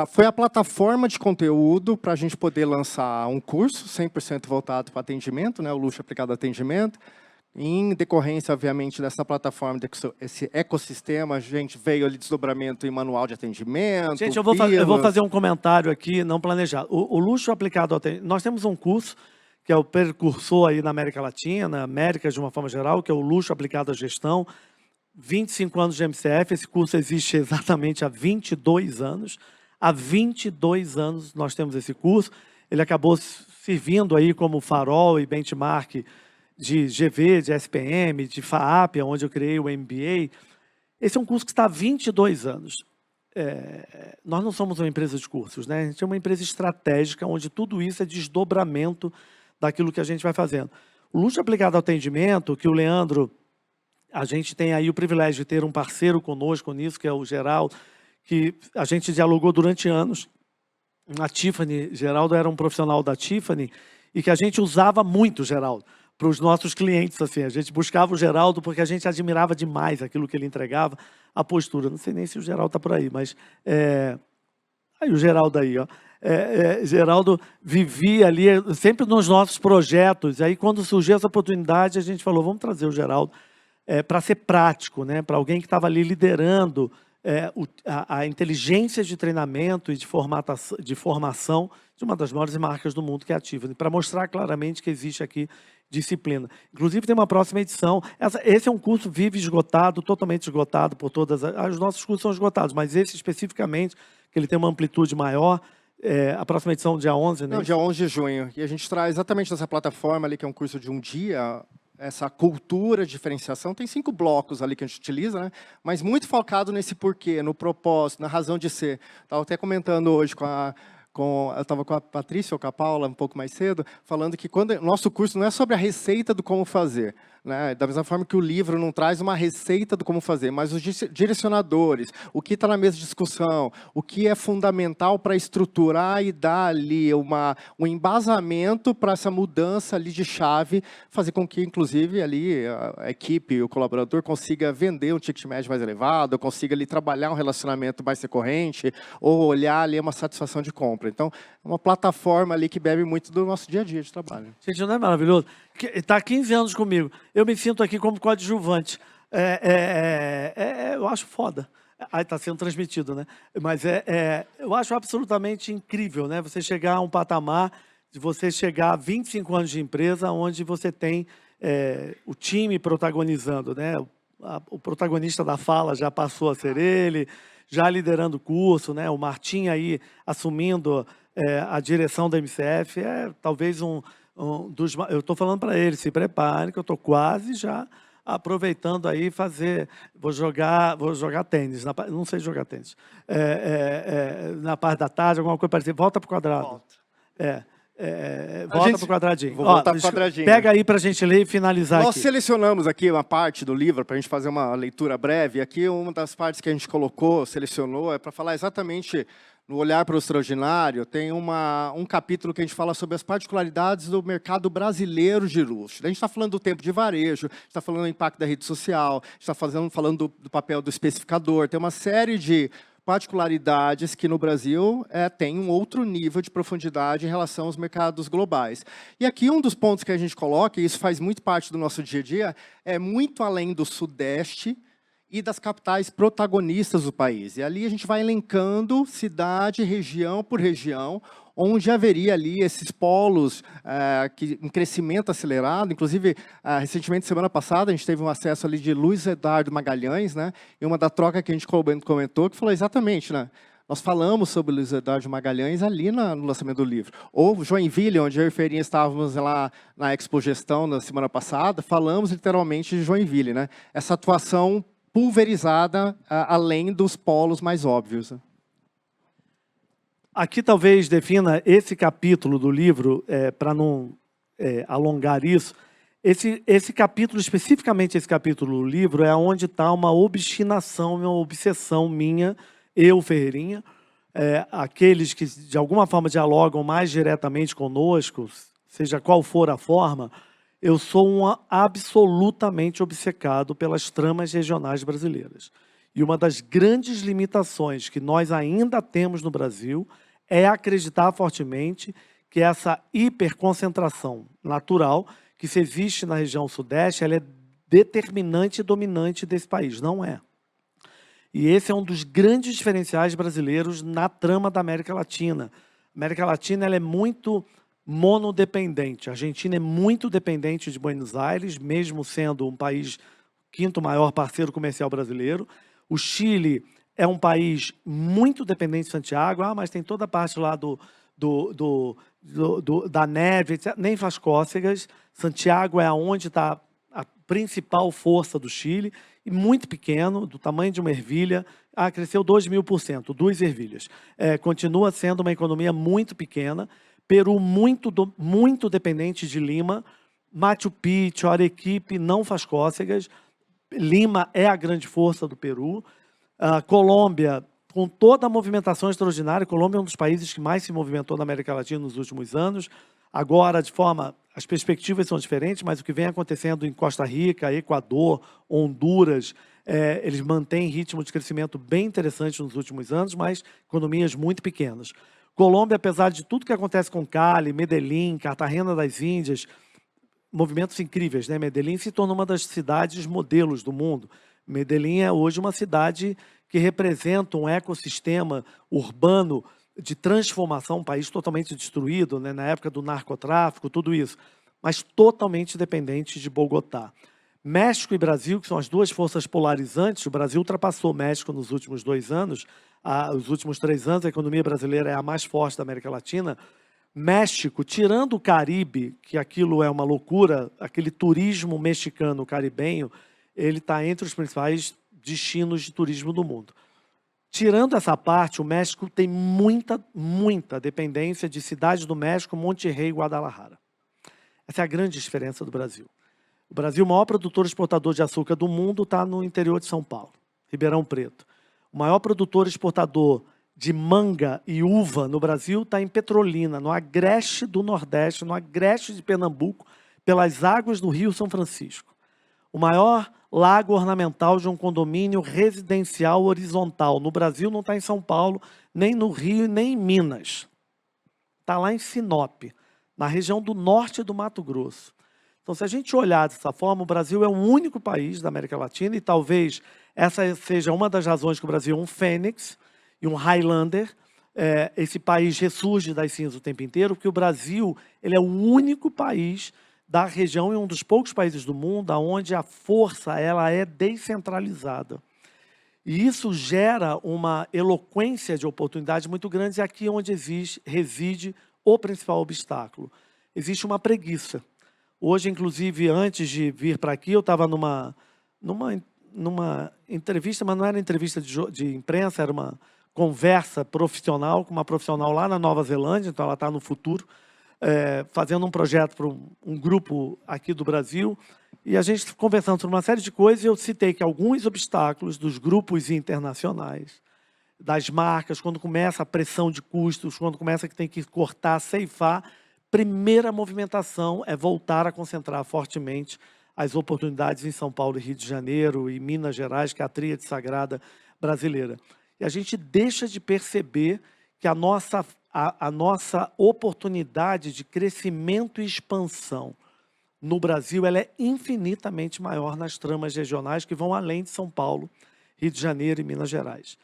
foi a plataforma de conteúdo para a gente poder lançar um curso 100% voltado para atendimento, né, o Luxo Aplicado a Atendimento. Em decorrência, obviamente, dessa plataforma, esse ecossistema, a gente veio ali desdobramento em manual de atendimento. Gente, eu vou fazer um comentário aqui, não planejado. O Luxo Aplicado ao Atendimento, nós temos um curso que é o precursor aí na América Latina, América de uma forma geral, que é o Luxo Aplicado à Gestão. 25 anos de MCF, esse curso existe exatamente há 22 anos. Há 22 anos nós temos esse curso. Ele acabou servindo aí como farol e benchmark de GV, de SPM, de FAAP, onde eu criei o MBA. Esse é um curso que está há 22 anos. Nós não somos uma empresa de cursos, né? A gente é uma empresa estratégica, onde tudo isso é desdobramento daquilo que a gente vai fazendo. O Luxo Aplicado ao Atendimento, que o Leandro... A gente tem aí o privilégio de ter um parceiro conosco nisso, que é o Geraldo, que a gente dialogou durante anos. A Tiffany, Geraldo era um profissional da Tiffany, e que a gente usava muito o Geraldo para os nossos clientes. Assim, a gente buscava o Geraldo porque a gente admirava demais aquilo que ele entregava, a postura. Não sei nem se o Geraldo está por aí, mas... Aí o Geraldo aí, ó. Geraldo vivia ali, sempre nos nossos projetos. E aí, quando surgiu essa oportunidade, a gente falou, vamos trazer o Geraldo para ser prático, né? Para alguém que estava ali liderando a inteligência de treinamento e de formação de uma das maiores marcas do mundo, que é a Tiffany, para mostrar claramente que existe aqui disciplina. Inclusive, tem uma próxima edição. Esse é um curso vivo esgotado, totalmente esgotado por todas os nossos cursos são esgotados, mas esse especificamente, que ele tem uma amplitude maior, a próxima edição, dia 11, né? Não, dia 11 de junho. E a gente traz exatamente essa plataforma ali, que é um curso de um dia, essa cultura de diferenciação. Tem 5 blocos ali que a gente utiliza, né? Mas muito focado nesse porquê, no propósito, na razão de ser. Estava até comentando hoje eu estava com a Patrícia ou com a Paula um pouco mais cedo, falando que nosso curso não é sobre a receita do como fazer, né? Da mesma forma que o livro não traz uma receita do como fazer, mas os direcionadores, o que está na mesa de discussão, o que é fundamental para estruturar e dar ali um embasamento para essa mudança ali de chave, fazer com que, inclusive, ali a equipe, o colaborador consiga vender um ticket médio mais elevado, consiga ali trabalhar um relacionamento mais recorrente, ou olhar ali uma satisfação de compra. Então, é uma plataforma ali que bebe muito do nosso dia a dia de trabalho. Gente, não é maravilhoso? Está há 15 anos comigo. Eu me sinto aqui como coadjuvante. Eu acho foda. Aí está sendo transmitido, né? Mas eu acho absolutamente incrível, né? Você chegar a um patamar de você chegar a 25 anos de empresa, onde você tem o time protagonizando, né? O protagonista da fala já passou a ser ele, já liderando o curso, né? O Martim aí assumindo a direção da MCF, talvez um dos... Eu estou falando para ele, se prepare, que eu estou quase já aproveitando aí vou jogar tênis, não sei jogar tênis, na parte da tarde, alguma coisa parecida, volta para o quadrado. Volta para o quadradinho. Vou voltar para o quadradinho. Pega aí para a gente ler e finalizar Nós aqui. selecionamos aqui uma parte do livro para a gente fazer uma leitura breve. Aqui, uma das partes que a gente selecionou, é para falar exatamente no Olhar para o Extraordinário. Tem um capítulo que a gente fala sobre as particularidades do mercado brasileiro de luxo. A gente está falando do tempo de varejo, está falando do impacto da rede social, está falando do papel do especificador. Tem uma série de particularidades que no Brasil tem um outro nível de profundidade em relação aos mercados globais. E aqui um dos pontos que a gente coloca, e isso faz muito parte do nosso dia a dia, é muito além do Sudeste e das capitais protagonistas do país. E ali a gente vai elencando cidade, região por região, onde haveria ali esses polos em crescimento acelerado. Inclusive, recentemente, semana passada, a gente teve um acesso ali de Luiz Eduardo Magalhães, né? E uma da troca que a gente comentou, que falou exatamente, né? Nós falamos sobre Luiz Eduardo Magalhães ali no lançamento do livro. Ou Joinville, onde eu e Ferinha estávamos lá na Expo Gestão na semana passada, falamos literalmente de Joinville, né? Essa atuação pulverizada além dos polos mais óbvios. Aqui talvez defina esse capítulo do livro, para não alongar isso, esse capítulo, especificamente esse capítulo do livro, é onde está uma obstinação, uma obsessão minha, eu, Ferreirinha, aqueles que de alguma forma dialogam mais diretamente conosco, seja qual for a forma, eu sou absolutamente obcecado pelas tramas regionais brasileiras. E uma das grandes limitações que nós ainda temos no Brasil é acreditar fortemente que essa hiperconcentração natural que se existe na região sudeste, ela é determinante e dominante desse país. Não é. E esse é um dos grandes diferenciais brasileiros na trama da América Latina. A América Latina ela é muito monodependente. A Argentina é muito dependente de Buenos Aires, mesmo sendo um país quinto maior parceiro comercial brasileiro. O Chile é um país muito dependente de Santiago, mas tem toda a parte lá da neve, etc. Nem faz cócegas. Santiago é onde está a principal força do Chile, e muito pequeno, do tamanho de uma ervilha, cresceu 2.000%, 2 ervilhas. Continua sendo uma economia muito pequena. Peru muito dependente de Lima. Machu Picchu, Arequipe não faz cócegas. Lima é a grande força do Peru. Colômbia, com toda a movimentação extraordinária, Colômbia é um dos países que mais se movimentou na América Latina nos últimos anos. Agora, as perspectivas são diferentes, mas o que vem acontecendo em Costa Rica, Equador, Honduras, eles mantêm ritmo de crescimento bem interessante nos últimos anos, mas economias muito pequenas. Colômbia, apesar de tudo que acontece com Cali, Medellín, Cartagena das Índias, movimentos incríveis, né? Medellín se tornou uma das cidades modelos do mundo. Medellín é hoje uma cidade que representa um ecossistema urbano de transformação, um país totalmente destruído, né? Na época do narcotráfico, tudo isso, mas totalmente dependente de Bogotá. México e Brasil, que são as duas forças polarizantes, o Brasil ultrapassou o México nos últimos 2 anos, os últimos 3 anos, a economia brasileira é a mais forte da América Latina. México, tirando o Caribe, que aquilo é uma loucura, aquele turismo mexicano caribenho, ele está entre os principais destinos de turismo do mundo. Tirando essa parte, o México tem muita dependência de cidades do México, Monterrey e Guadalajara. Essa é a grande diferença do Brasil. O Brasil, o maior produtor e exportador de açúcar do mundo, está no interior de São Paulo, Ribeirão Preto. O maior produtor e exportador de manga e uva no Brasil está em Petrolina, no agreste do Nordeste, no agreste de Pernambuco, pelas águas do Rio São Francisco. O maior lago ornamental de um condomínio residencial horizontal no Brasil não está em São Paulo, nem no Rio, nem em Minas. Está lá em Sinop, na região do norte do Mato Grosso. Então, se a gente olhar dessa forma, o Brasil é o único país da América Latina, e talvez essa seja uma das razões que o Brasil é um fênix e um Highlander. Esse país ressurge das cinzas o tempo inteiro, porque o Brasil ele é o único país da região e um dos poucos países do mundo onde a força ela é descentralizada. E isso gera uma eloquência de oportunidades muito grandes, e aqui onde reside o principal obstáculo. Existe uma preguiça. Hoje, inclusive, antes de vir para aqui, eu estava numa entrevista, mas não era entrevista de imprensa, era uma conversa profissional com uma profissional lá na Nova Zelândia, então ela está no futuro, fazendo um projeto para um grupo aqui do Brasil, e a gente conversando sobre uma série de coisas, e eu citei que alguns obstáculos dos grupos internacionais, das marcas, quando começa a pressão de custos, quando começa que tem que cortar, ceifar, primeira movimentação é voltar a concentrar fortemente as oportunidades em São Paulo e Rio de Janeiro e Minas Gerais, que é a tríade sagrada brasileira. E a gente deixa de perceber que a nossa oportunidade de crescimento e expansão no Brasil, ela é infinitamente maior nas tramas regionais que vão além de São Paulo, Rio de Janeiro e Minas Gerais.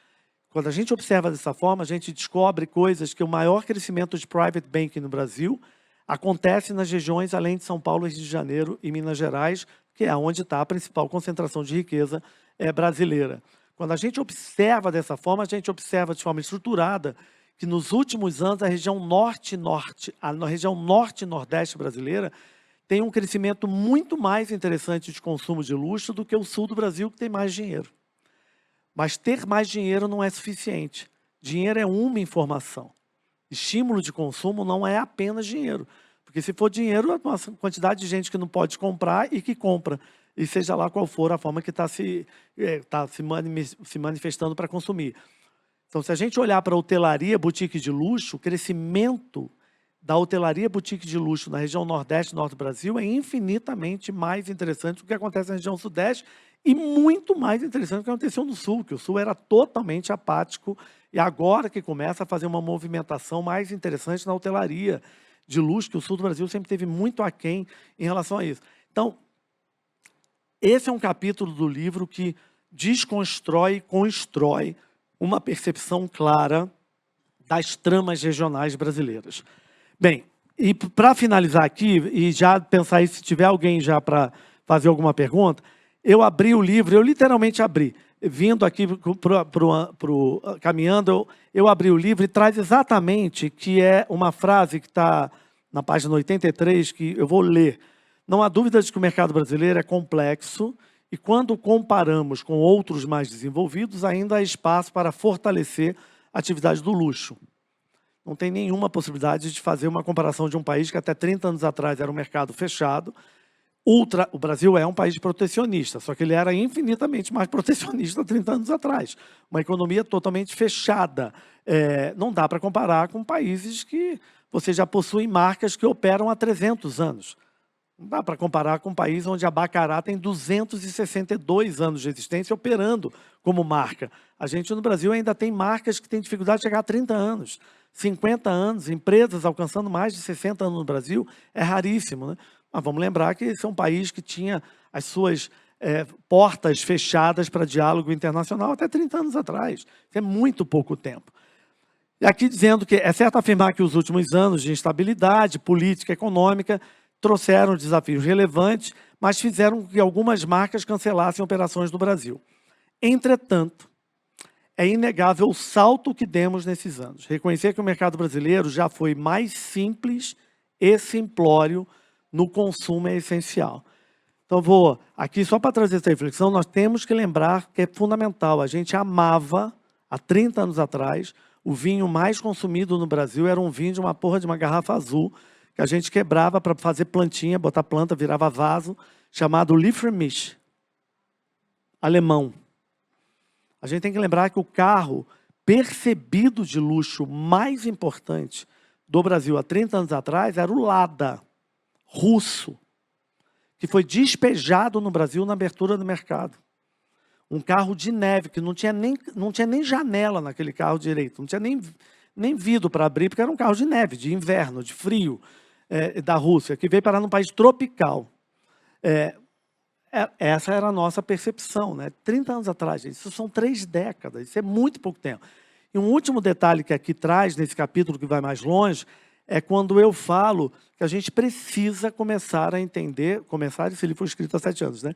Quando a gente observa dessa forma, a gente descobre coisas que o maior crescimento de private banking no Brasil acontece nas regiões além de São Paulo, Rio de Janeiro e Minas Gerais, que é onde está a principal concentração de riqueza brasileira. Quando a gente observa dessa forma, a gente observa de forma estruturada que nos últimos anos a região norte-norte, a região norte e nordeste brasileira tem um crescimento muito mais interessante de consumo de luxo do que o sul do Brasil, que tem mais dinheiro. Mas ter mais dinheiro não é suficiente. Dinheiro é uma informação. Estímulo de consumo não é apenas dinheiro. Porque se for dinheiro, é uma quantidade de gente que não pode comprar e que compra. E seja lá qual for a forma que está se manifestando para consumir. Então, se a gente olhar para a hotelaria boutique de luxo, o crescimento da hotelaria boutique de luxo na região nordeste e norte do Brasil é infinitamente mais interessante do que acontece na região sudeste e muito mais interessante do que aconteceu no sul, que o sul era totalmente apático e agora que começa a fazer uma movimentação mais interessante na hotelaria de luxo, que o sul do Brasil sempre teve muito aquém em relação a isso. Então, esse é um capítulo do livro que desconstrói e constrói uma percepção clara das tramas regionais brasileiras. Bem, e para finalizar aqui, e já pensar aí, se tiver alguém já para fazer alguma pergunta, eu abri o livro, eu literalmente abri, vindo aqui caminhando, eu abri o livro e traz exatamente, que é uma frase que está na página 83, que eu vou ler. Não há dúvida de que o mercado brasileiro é complexo e quando comparamos com outros mais desenvolvidos, ainda há espaço para fortalecer a atividade do luxo. Não tem nenhuma possibilidade de fazer uma comparação de um país que até 30 anos atrás era um mercado fechado. O Brasil é um país protecionista, só que ele era infinitamente mais protecionista 30 anos atrás. Uma economia totalmente fechada. Não dá para comparar com países que você já possui marcas que operam há 300 anos. Não dá para comparar com um país onde a Baccarat tem 262 anos de existência operando como marca. A gente no Brasil ainda tem marcas que têm dificuldade de chegar a 30 anos. 50 anos, empresas alcançando mais de 60 anos no Brasil, é raríssimo, né? Mas vamos lembrar que esse é um país que tinha as suas portas fechadas para diálogo internacional até 30 anos atrás. Isso é muito pouco tempo. E aqui dizendo que é certo afirmar que os últimos anos de instabilidade política e econômica trouxeram desafios relevantes, mas fizeram com que algumas marcas cancelassem operações no Brasil. Entretanto, é inegável o salto que demos nesses anos. Reconhecer que o mercado brasileiro já foi mais simples e simplório no consumo é essencial. Então, vou aqui só para trazer essa reflexão, nós temos que lembrar que é fundamental. A gente amava, há 30 anos atrás, o vinho mais consumido no Brasil era um vinho de uma porra de uma garrafa azul, que a gente quebrava para fazer plantinha, botar planta, virava vaso, chamado Liefremisch, alemão. A gente tem que lembrar que o carro percebido de luxo mais importante do Brasil há 30 anos atrás era o Lada, russo, que foi despejado no Brasil na abertura do mercado. Um carro de neve, que não tinha nem janela naquele carro direito, não tinha nem vidro para abrir, porque era um carro de neve, de inverno, de frio, da Rússia, que veio parar num país tropical. Essa era a nossa percepção, né? 30 anos atrás, gente, isso são 3 décadas, isso é muito pouco tempo. E um último detalhe que aqui traz, nesse capítulo que vai mais longe, é quando eu falo que a gente precisa começar a entender, esse livro foi escrito há 7 anos, né?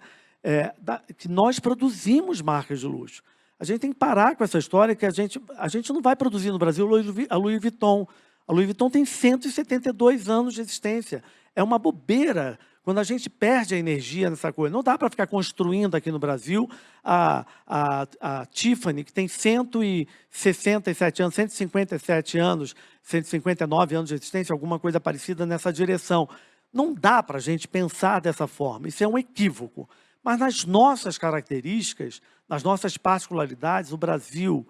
Que nós produzimos marcas de luxo. A gente tem que parar com essa história que a gente não vai produzir no Brasil a Louis Vuitton. A Louis Vuitton tem 172 anos de existência. É uma bobeira quando a gente perde a energia nessa coisa. Não dá para ficar construindo aqui no Brasil a Tiffany, que tem 167 anos, 157 anos, 159 anos de existência, alguma coisa parecida nessa direção. Não dá para a gente pensar dessa forma. Isso é um equívoco. Mas nas nossas características, nas nossas particularidades, o Brasil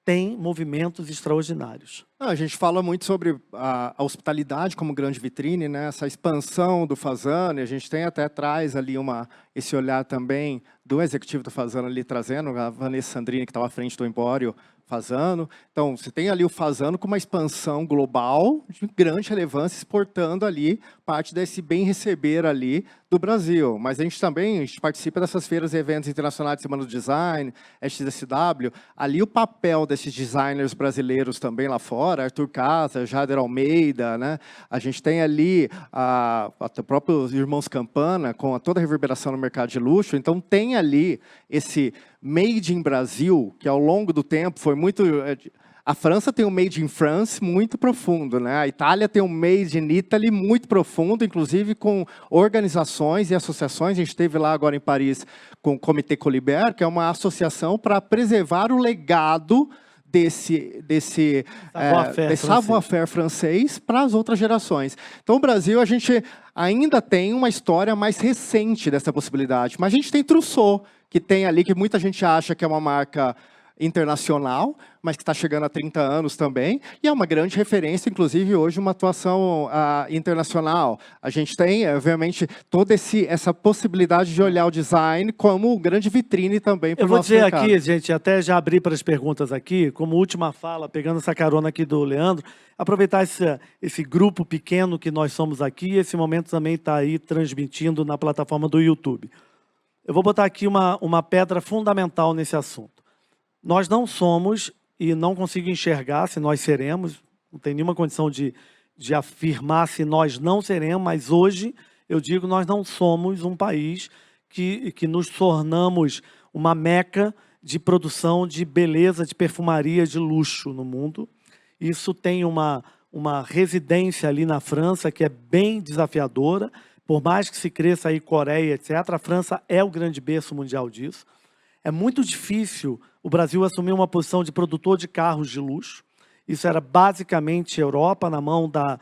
tem movimentos extraordinários. A gente fala muito sobre a hospitalidade como grande vitrine, né? Essa expansão do Fasano, e a gente tem até traz ali esse olhar também do executivo do Fasano ali trazendo, a Vanessa Sandrini, que estava à frente do Empório Fasano. Então, você tem ali o Fasano com uma expansão global de grande relevância, exportando ali parte desse bem receber ali do Brasil. Mas a gente participa dessas feiras e eventos internacionais de Semana do Design, SXSW. Ali o papel desses designers brasileiros também lá fora, Arthur Casa, Jader Almeida, né? A gente tem ali o próprio Irmãos Campana, com toda a reverberação no mercado de luxo. Então, tem ali esse Made in Brasil, que ao longo do tempo foi muito... A França tem um Made in France muito profundo, né? A Itália tem um Made in Italy muito profundo, inclusive com organizações e associações. A gente esteve lá agora em Paris com o Comitê Colibert, que é uma associação para preservar o legado desse savoir-faire francês para as outras gerações. Então, o Brasil, a gente ainda tem uma história mais recente dessa possibilidade, mas a gente tem Trousseau, que tem ali, que muita gente acha que é uma marca internacional, mas que está chegando a 30 anos também, e é uma grande referência, inclusive, hoje, uma atuação internacional. A gente tem, obviamente, toda essa possibilidade de olhar o design como grande vitrine também para o nosso mercado. Eu vou dizer aqui, gente, até já abri para as perguntas aqui, como última fala, pegando essa carona aqui do Leandro, aproveitar esse grupo pequeno que nós somos aqui, esse momento também está aí transmitindo na plataforma do YouTube. Eu vou botar aqui uma pedra fundamental nesse assunto. Nós não somos, e não consigo enxergar se nós seremos, não tem nenhuma condição de afirmar se nós não seremos, mas hoje, eu digo, nós não somos um país que nos tornamos uma meca de produção de beleza, de perfumaria, de luxo no mundo. Isso tem uma residência ali na França que é bem desafiadora, por mais que se cresça aí Coreia, etc., a França é o grande berço mundial disso. É muito difícil o Brasil assumir uma posição de produtor de carros de luxo. Isso era basicamente Europa, na mão da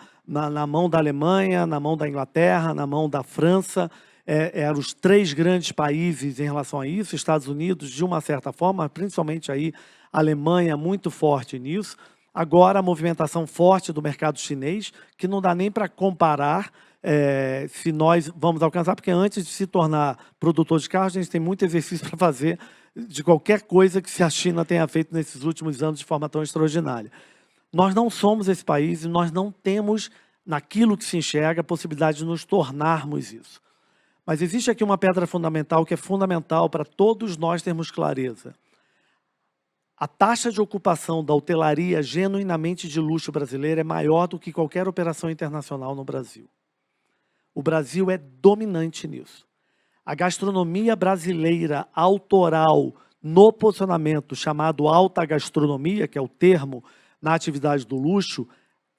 Alemanha, na mão da Inglaterra, na mão da França. Eram os três grandes países em relação a isso. Estados Unidos, de uma certa forma, principalmente aí a Alemanha, muito forte nisso. Agora, a movimentação forte do mercado chinês, que não dá nem para comparar se nós vamos alcançar, porque antes de se tornar produtor de carros, a gente tem muito exercício para fazer de qualquer coisa que a China tenha feito nesses últimos anos de forma tão extraordinária. Nós não somos esse país e nós não temos, naquilo que se enxerga, a possibilidade de nos tornarmos isso. Mas existe aqui uma pedra fundamental que é fundamental para todos nós termos clareza. A taxa de ocupação da hotelaria genuinamente de luxo brasileira é maior do que qualquer operação internacional no Brasil. O Brasil é dominante nisso. A gastronomia brasileira autoral no posicionamento chamado alta gastronomia, que é o termo na atividade do luxo,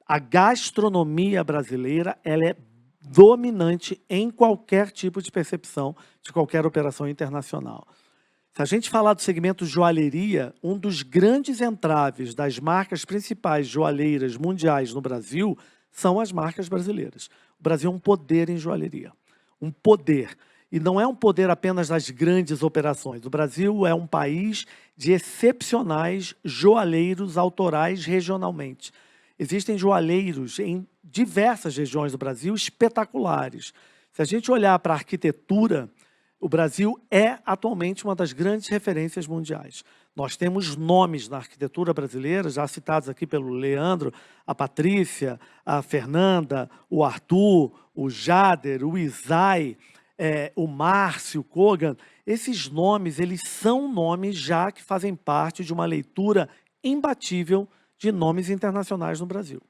a gastronomia brasileira ela é dominante em qualquer tipo de percepção de qualquer operação internacional. Se a gente falar do segmento joalheria, um dos grandes entraves das marcas principais joalheiras mundiais no Brasil são as marcas brasileiras. O Brasil é um poder em joalheria, um poder. E não é um poder apenas das grandes operações. O Brasil é um país de excepcionais joalheiros autorais regionalmente. Existem joalheiros em diversas regiões do Brasil espetaculares. Se a gente olhar para a arquitetura, o Brasil é atualmente uma das grandes referências mundiais. Nós temos nomes na arquitetura brasileira, já citados aqui pelo Leandro, a Patrícia, a Fernanda, o Arthur, o Jader, o Isai, o Márcio, o Kogan. Esses nomes, eles são nomes já que fazem parte de uma leitura imbatível de nomes internacionais no Brasil.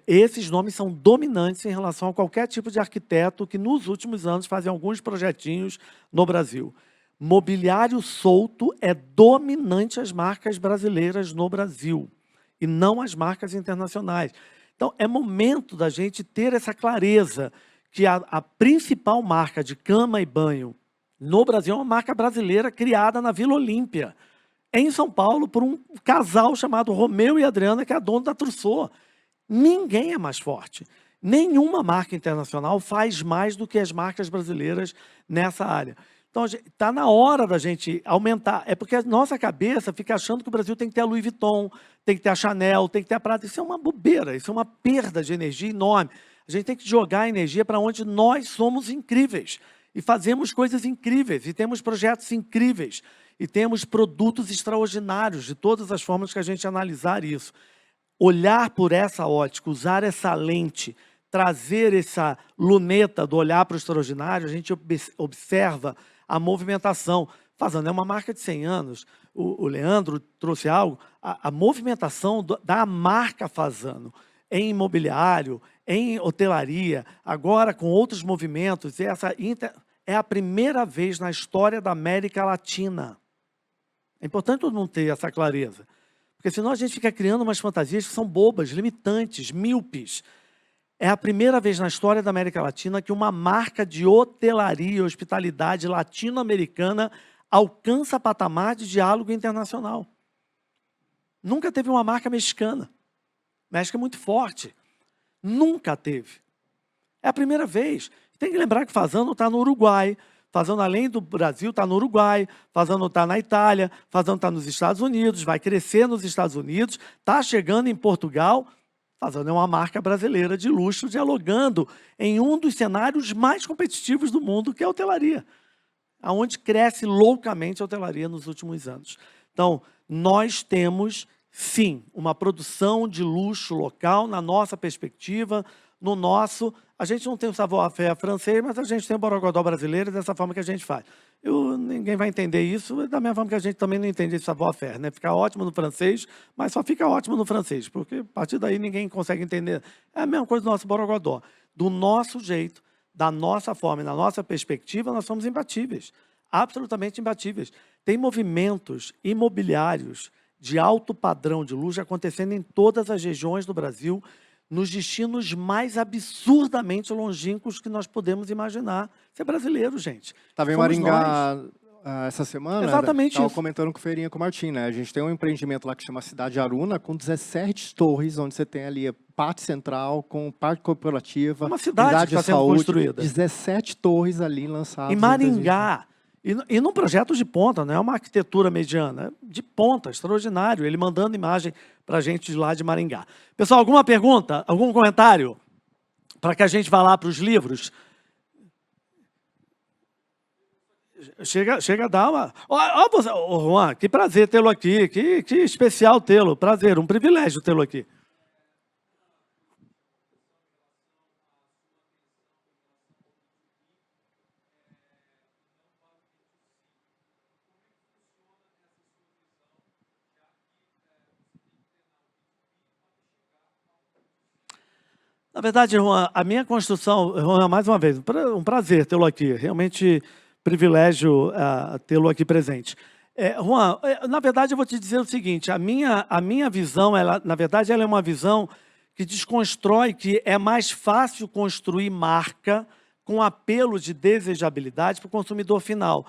Esses nomes são dominantes em relação a qualquer tipo de arquiteto que nos últimos anos fazem alguns projetinhos no Brasil. Mobiliário solto é dominante às marcas brasileiras no Brasil e não as marcas internacionais. Então, é momento da gente ter essa clareza que a principal marca de cama e banho no Brasil é uma marca brasileira criada na Vila Olímpia, em São Paulo, por um casal chamado Romeu e Adriana, que é dono da Trousseau. Ninguém é mais forte. Nenhuma marca internacional faz mais do que as marcas brasileiras nessa área. Então, está na hora da gente aumentar. É porque a nossa cabeça fica achando que o Brasil tem que ter a Louis Vuitton, tem que ter a Chanel, tem que ter a Prada. Isso é uma bobeira, isso é uma perda de energia enorme. A gente tem que jogar a energia para onde nós somos incríveis. E fazemos coisas incríveis, e temos projetos incríveis, e temos produtos extraordinários, de todas as formas que a gente analisar isso. Olhar por essa ótica, usar essa lente, trazer essa luneta do olhar para o extraordinário, a gente observa a movimentação. Fazano é uma marca de 100 anos. O Leandro trouxe algo. A movimentação da marca Fazano em imobiliário, em hotelaria, agora com outros movimentos, é a primeira vez na história da América Latina. É importante todo mundo ter essa clareza. Porque senão a gente fica criando umas fantasias que são bobas, limitantes, míopes. É a primeira vez na história da América Latina que uma marca de hotelaria e hospitalidade latino-americana alcança patamar de diálogo internacional. Nunca teve uma marca mexicana. México é muito forte. Nunca teve. É a primeira vez. Tem que lembrar que Fazano está no Uruguai. Fazano, além do Brasil, está no Uruguai. Fazano está na Itália. Fazano está nos Estados Unidos. Vai crescer nos Estados Unidos. Está chegando em Portugal. Fazano é uma marca brasileira de luxo, dialogando em um dos cenários mais competitivos do mundo, que é a hotelaria. Onde cresce loucamente a hotelaria nos últimos anos. Então, nós temos, sim, uma produção de luxo local, na nossa perspectiva, no nosso... A gente não tem o savoir-faire francês, mas a gente tem o borogodó brasileiro, dessa forma que a gente faz. Ninguém vai entender isso, da mesma forma que a gente também não entende esse savoir-faire, né? Fica ótimo no francês, mas só fica ótimo no francês, porque a partir daí ninguém consegue entender. É a mesma coisa do nosso borogodó. Do nosso jeito, da nossa forma e na nossa perspectiva, nós somos imbatíveis. Absolutamente imbatíveis. Tem movimentos imobiliários de alto padrão de luxo acontecendo em todas as regiões do Brasil, nos destinos mais absurdamente longínquos que nós podemos imaginar. Isso é brasileiro, gente. Estava em Maringá essa semana. Exatamente Estava isso. comentando com o Feirinha, com o Martim, né? A gente tem um empreendimento lá que chama Cidade Aruna, com 17 torres, onde você tem ali a parte central, com parte corporativa, uma cidade que está sendo construída. 17 torres ali lançadas. Em Maringá. E num projeto de ponta, não é uma arquitetura mediana, é de ponta, extraordinário. Ele mandando imagem para a gente de lá de Maringá. Pessoal, alguma pergunta? Algum comentário? Para que a gente vá lá para os livros? Chega a dar uma... Juan, que prazer tê-lo aqui, que especial tê-lo, prazer, um privilégio tê-lo aqui. Na verdade, Juan, a minha construção, Juan, mais uma vez, um prazer tê-lo aqui, realmente privilégio tê-lo aqui presente. Juan, na verdade, eu vou te dizer o seguinte, a minha visão, na verdade, ela é uma visão que desconstrói que é mais fácil construir marca com apelo de desejabilidade para o consumidor final.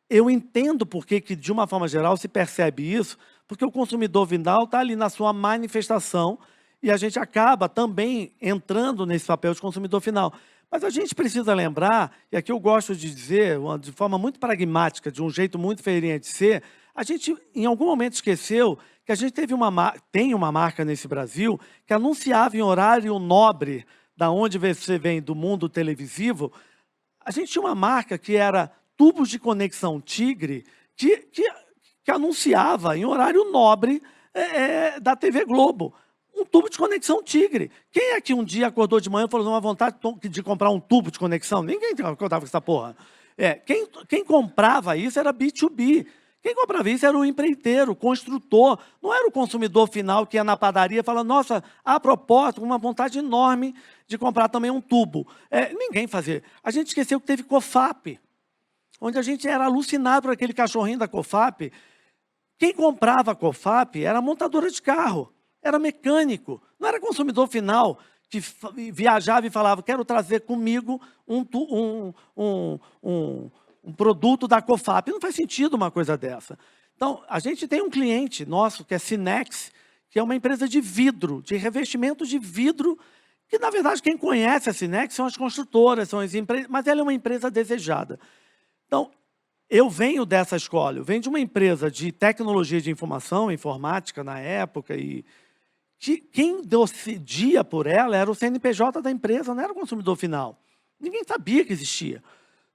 Eu entendo por que, de uma forma geral, se percebe isso, porque o consumidor final está ali na sua manifestação e a gente acaba também entrando nesse papel de consumidor final. Mas a gente precisa lembrar, e aqui eu gosto de dizer, de forma muito pragmática, de um jeito muito Feirinha de ser, a gente, em algum momento, esqueceu que a gente tem uma marca nesse Brasil que anunciava em horário nobre, da onde você vem, do mundo televisivo, a gente tinha uma marca que era tubos de conexão Tigre, que anunciava em horário nobre da TV Globo. Um tubo de conexão Tigre. Quem é que um dia acordou de manhã e falou uma vontade de comprar um tubo de conexão? Ninguém contava com essa porra. Quem comprava isso era B2B. Quem comprava isso era o empreiteiro, o construtor. Não era o consumidor final que ia na padaria e falava, nossa, a propósito, uma vontade enorme de comprar também um tubo. Ninguém fazia. A gente esqueceu que teve COFAP, onde a gente era alucinado por aquele cachorrinho da COFAP. Quem comprava a COFAP era montadora de carro. Era mecânico, não era consumidor final que viajava e falava, quero trazer comigo um produto da COFAP. Não faz sentido uma coisa dessa. Então, a gente tem um cliente nosso, que é Sinex, que é uma empresa de vidro, de revestimento de vidro, que, na verdade, quem conhece a Sinex são as construtoras, são as empresas, mas ela é uma empresa desejada. Então, eu venho dessa escola, eu venho de uma empresa de tecnologia de informação, informática na época, e quem decidia por ela era o CNPJ da empresa, não era o consumidor final. Ninguém sabia que existia.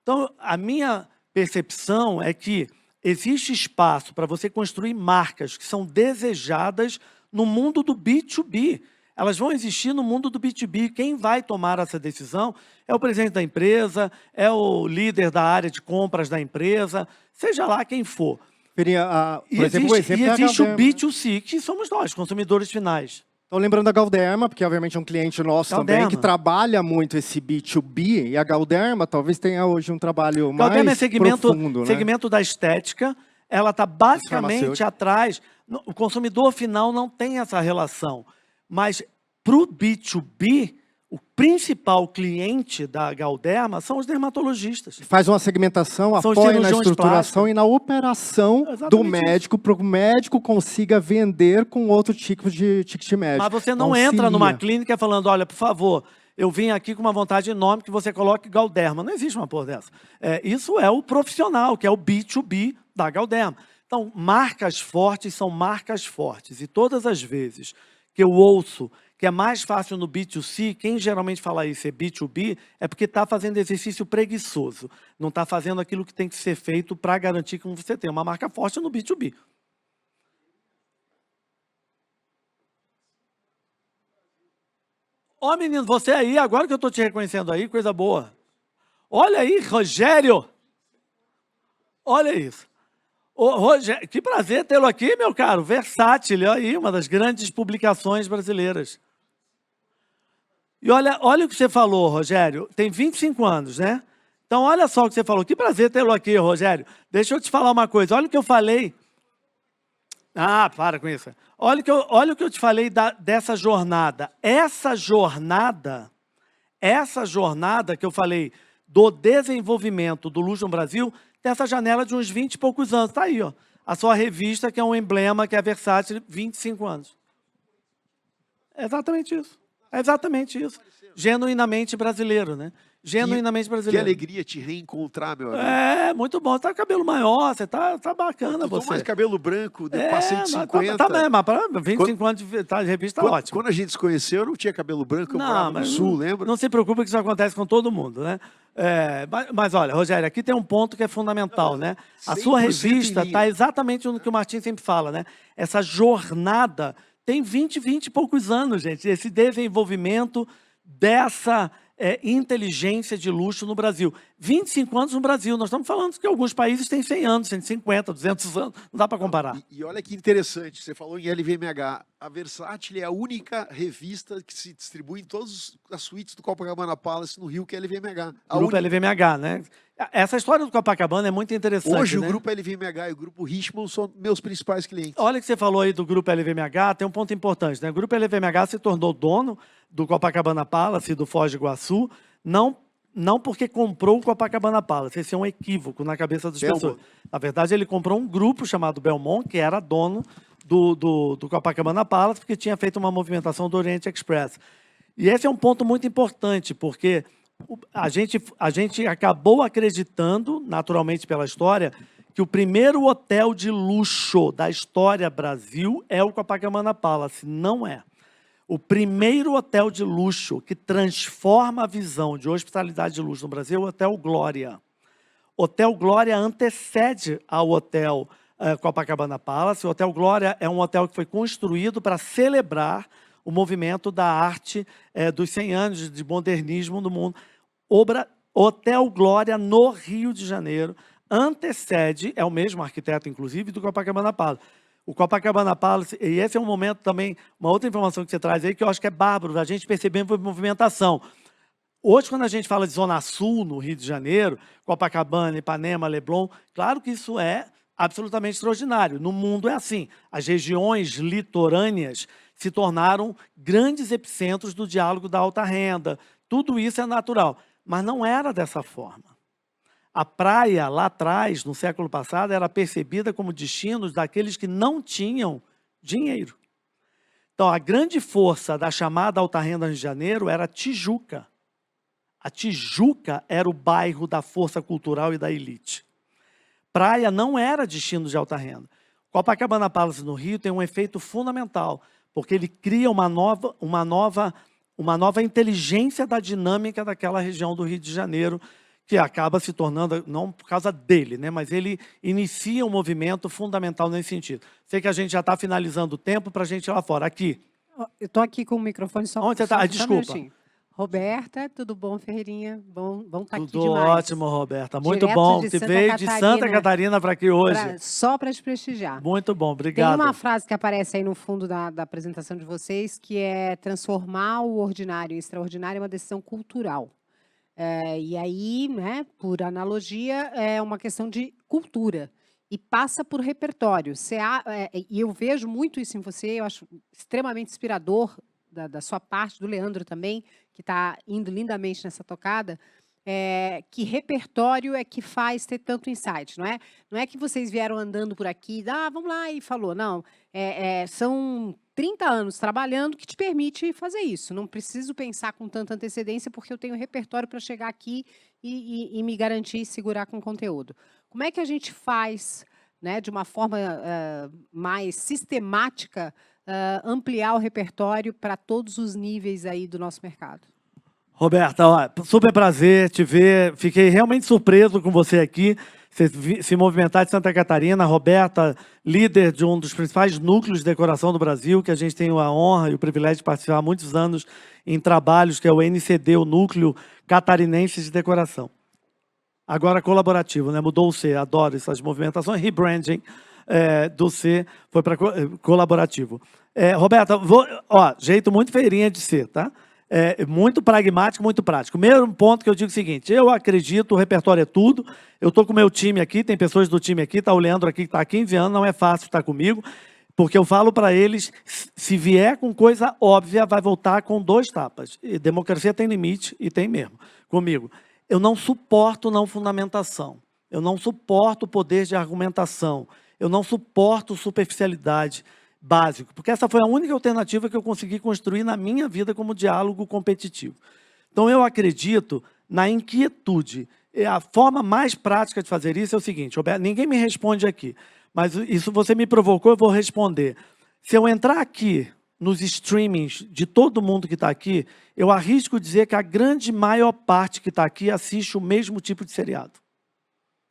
Então, a minha percepção é que existe espaço para você construir marcas que são desejadas no mundo do B2B. Elas vão existir no mundo do B2B. Quem vai tomar essa decisão é o presidente da empresa, é o líder da área de compras da empresa, seja lá quem for. Por exemplo, o exemplo existe é o B2C, que somos nós, consumidores finais. Estou lembrando da Galderma, porque obviamente é um cliente nosso também, que trabalha muito esse B2B, e a Galderma talvez tenha hoje um trabalho Galderma mais profundo, né? segmento da estética, ela está basicamente atrás. O consumidor final não tem essa relação, mas para o B2B, o principal cliente da Galderma são os dermatologistas. Faz uma segmentação, apoia na estruturação e na operação do médico, para o médico consiga vender com outro tipo de ticket médico. Mas você não entra numa clínica falando, olha, por favor, eu vim aqui com uma vontade enorme que você coloque Galderma. Não existe uma porra dessa. Isso é o profissional, que é o B2B da Galderma. Então, marcas fortes são marcas fortes. E todas as vezes que eu ouço que é mais fácil no B2C, quem geralmente fala isso é B2B, é porque está fazendo exercício preguiçoso. Não está fazendo aquilo que tem que ser feito para garantir que você tem uma marca forte no B2B. Ó, menino, você aí, agora que eu estou te reconhecendo aí, coisa boa. Olha aí, Rogério. Olha isso. Ô, Rogério, que prazer tê-lo aqui, meu caro. Versátil, olha aí, uma das grandes publicações brasileiras. E olha o que você falou, Rogério. Tem 25 anos, né? Então, olha só o que você falou. Que prazer tê-lo aqui, Rogério. Deixa eu te falar uma coisa. Olha o que eu falei. Ah, para com isso. Olha o que eu te falei dessa jornada. Essa jornada que eu falei do desenvolvimento do luxo no Brasil, tem essa janela de uns 20 e poucos anos. Está aí, ó. A sua revista, que é um emblema, que é a Versátil, 25 anos. É exatamente isso. É exatamente isso. Genuinamente brasileiro, né? Genuinamente brasileiro. Que alegria te reencontrar, meu amigo. É, muito bom. Você tá com cabelo maior, você tá bacana, você. mais cabelo branco, passei de 50. Mas para 25 anos de revista, tá ótimo. Quando a gente se conheceu, eu não tinha cabelo branco, eu morava no Sul, lembra? Não se preocupe que isso acontece com todo mundo, né? Mas olha, Rogério, aqui tem um ponto que é fundamental, né? A sua revista está exatamente no que o Martim sempre fala, né? Essa jornada tem 20 e poucos anos, gente. Esse desenvolvimento dessa inteligência de luxo no Brasil. 25 anos no Brasil. Nós estamos falando que alguns países têm 100 anos, 150, 200 anos. Não dá para comparar. E olha que interessante, você falou em LVMH. A Versátil é a única revista que se distribui em todas as suítes do Copacabana Palace no Rio, que é LVMH. O grupo LVMH, né? Essa história do Copacabana é muito interessante. Hoje, né? O grupo LVMH e o grupo Richemont são meus principais clientes. Olha que você falou aí do grupo LVMH, tem um ponto importante, né? O grupo LVMH se tornou dono do Copacabana Palace e do Foz do Iguaçu, não porque comprou o Copacabana Palace. Esse é um equívoco na cabeça das pessoas. Na verdade, ele comprou um grupo chamado Belmont, que era dono do Copacabana Palace, porque tinha feito uma movimentação do Oriente Express. E esse é um ponto muito importante, porque a gente acabou acreditando, naturalmente pela história, que o primeiro hotel de luxo da história Brasil é o Copacabana Palace. Não é. O primeiro hotel de luxo que transforma a visão de hospitalidade de luxo no Brasil é o Hotel Glória. Hotel Glória antecede ao Hotel Copacabana Palace. O Hotel Glória é um hotel que foi construído para celebrar o movimento da arte dos 100 anos de modernismo no mundo. Hotel Glória, no Rio de Janeiro, antecede, é o mesmo arquiteto, inclusive, do Copacabana Palace. O Copacabana Palace, e esse é um momento também, uma outra informação que você traz aí, que eu acho que é bárbaro, a gente percebendo a movimentação. Hoje, quando a gente fala de Zona Sul, no Rio de Janeiro, Copacabana, Ipanema, Leblon, claro que isso é absolutamente extraordinário. No mundo é assim. As regiões litorâneas se tornaram grandes epicentros do diálogo da alta renda. Tudo isso é natural, mas não era dessa forma. A praia, lá atrás, no século passado, era percebida como destino daqueles que não tinham dinheiro. Então, a grande força da chamada alta renda no Rio de Janeiro era a Tijuca. A Tijuca era o bairro da força cultural e da elite. praia não era destino de alta renda. Copacabana Palace no Rio tem um efeito fundamental, porque ele cria uma nova inteligência da dinâmica daquela região do Rio de Janeiro, que acaba se tornando, não por causa dele, né, mas ele inicia um movimento fundamental nesse sentido. Sei que a gente já está finalizando o tempo para a gente ir lá fora. Aqui. Eu estou aqui com o microfone só. Onde você está? Desculpa. Roberta, tudo bom, Ferreirinha? Bom estar aqui Tudo demais. ótimo, Roberta. Muito Direto bom. de Você Santa veio de Santa Catarina para aqui hoje. Só para te prestigiar. Muito bom, obrigado. Tem uma frase que aparece aí no fundo da apresentação de vocês, que é transformar o ordinário em extraordinário é uma decisão cultural. E aí, né, por analogia, é uma questão de cultura. E passa por repertório. E eu vejo muito isso em você, eu acho extremamente inspirador da sua parte, do Leandro também, que está indo lindamente nessa tocada, que repertório é que faz ter tanto insight, não é? Não é que vocês vieram andando por aqui, vamos lá, e falou. Não, são 30 anos trabalhando que te permite fazer isso. Não preciso pensar com tanta antecedência, porque eu tenho repertório para chegar aqui e me garantir e segurar com conteúdo. Como é que a gente faz, né, de uma forma mais sistemática, ampliar o repertório para todos os níveis aí do nosso mercado? Roberta, ó, super prazer te ver. Fiquei realmente surpreso com você aqui. Você se movimentar de Santa Catarina. Roberta, líder de um dos principais núcleos de decoração do Brasil, que a gente tem a honra e o privilégio de participar há muitos anos em trabalhos, que é o NCD, o Núcleo Catarinense de Decoração. Agora colaborativo, né? Mudou o C, adoro essas movimentações. Rebranding do C foi para colaborativo. Roberta, jeito muito feirinha de ser, tá? Muito pragmático, muito prático. O primeiro ponto que eu digo é o seguinte: eu acredito, o repertório é tudo. Eu estou com o meu time aqui, tem pessoas do time aqui, está o Leandro aqui que está há 15 anos, não é fácil estar comigo, porque eu falo para eles, se vier com coisa óbvia, vai voltar com 2 tapas. E democracia tem limite, e tem mesmo, comigo. Eu não suporto não fundamentação, eu não suporto poder de argumentação, eu não suporto superficialidade. Básico, porque essa foi a única alternativa que eu consegui construir na minha vida como diálogo competitivo. Então, eu acredito na inquietude. A forma mais prática de fazer isso é o seguinte: Roberto, ninguém me responde aqui, mas isso você me provocou, eu vou responder. Se eu entrar aqui nos streamings de todo mundo que está aqui, eu arrisco dizer que a grande maior parte que está aqui assiste o mesmo tipo de seriado.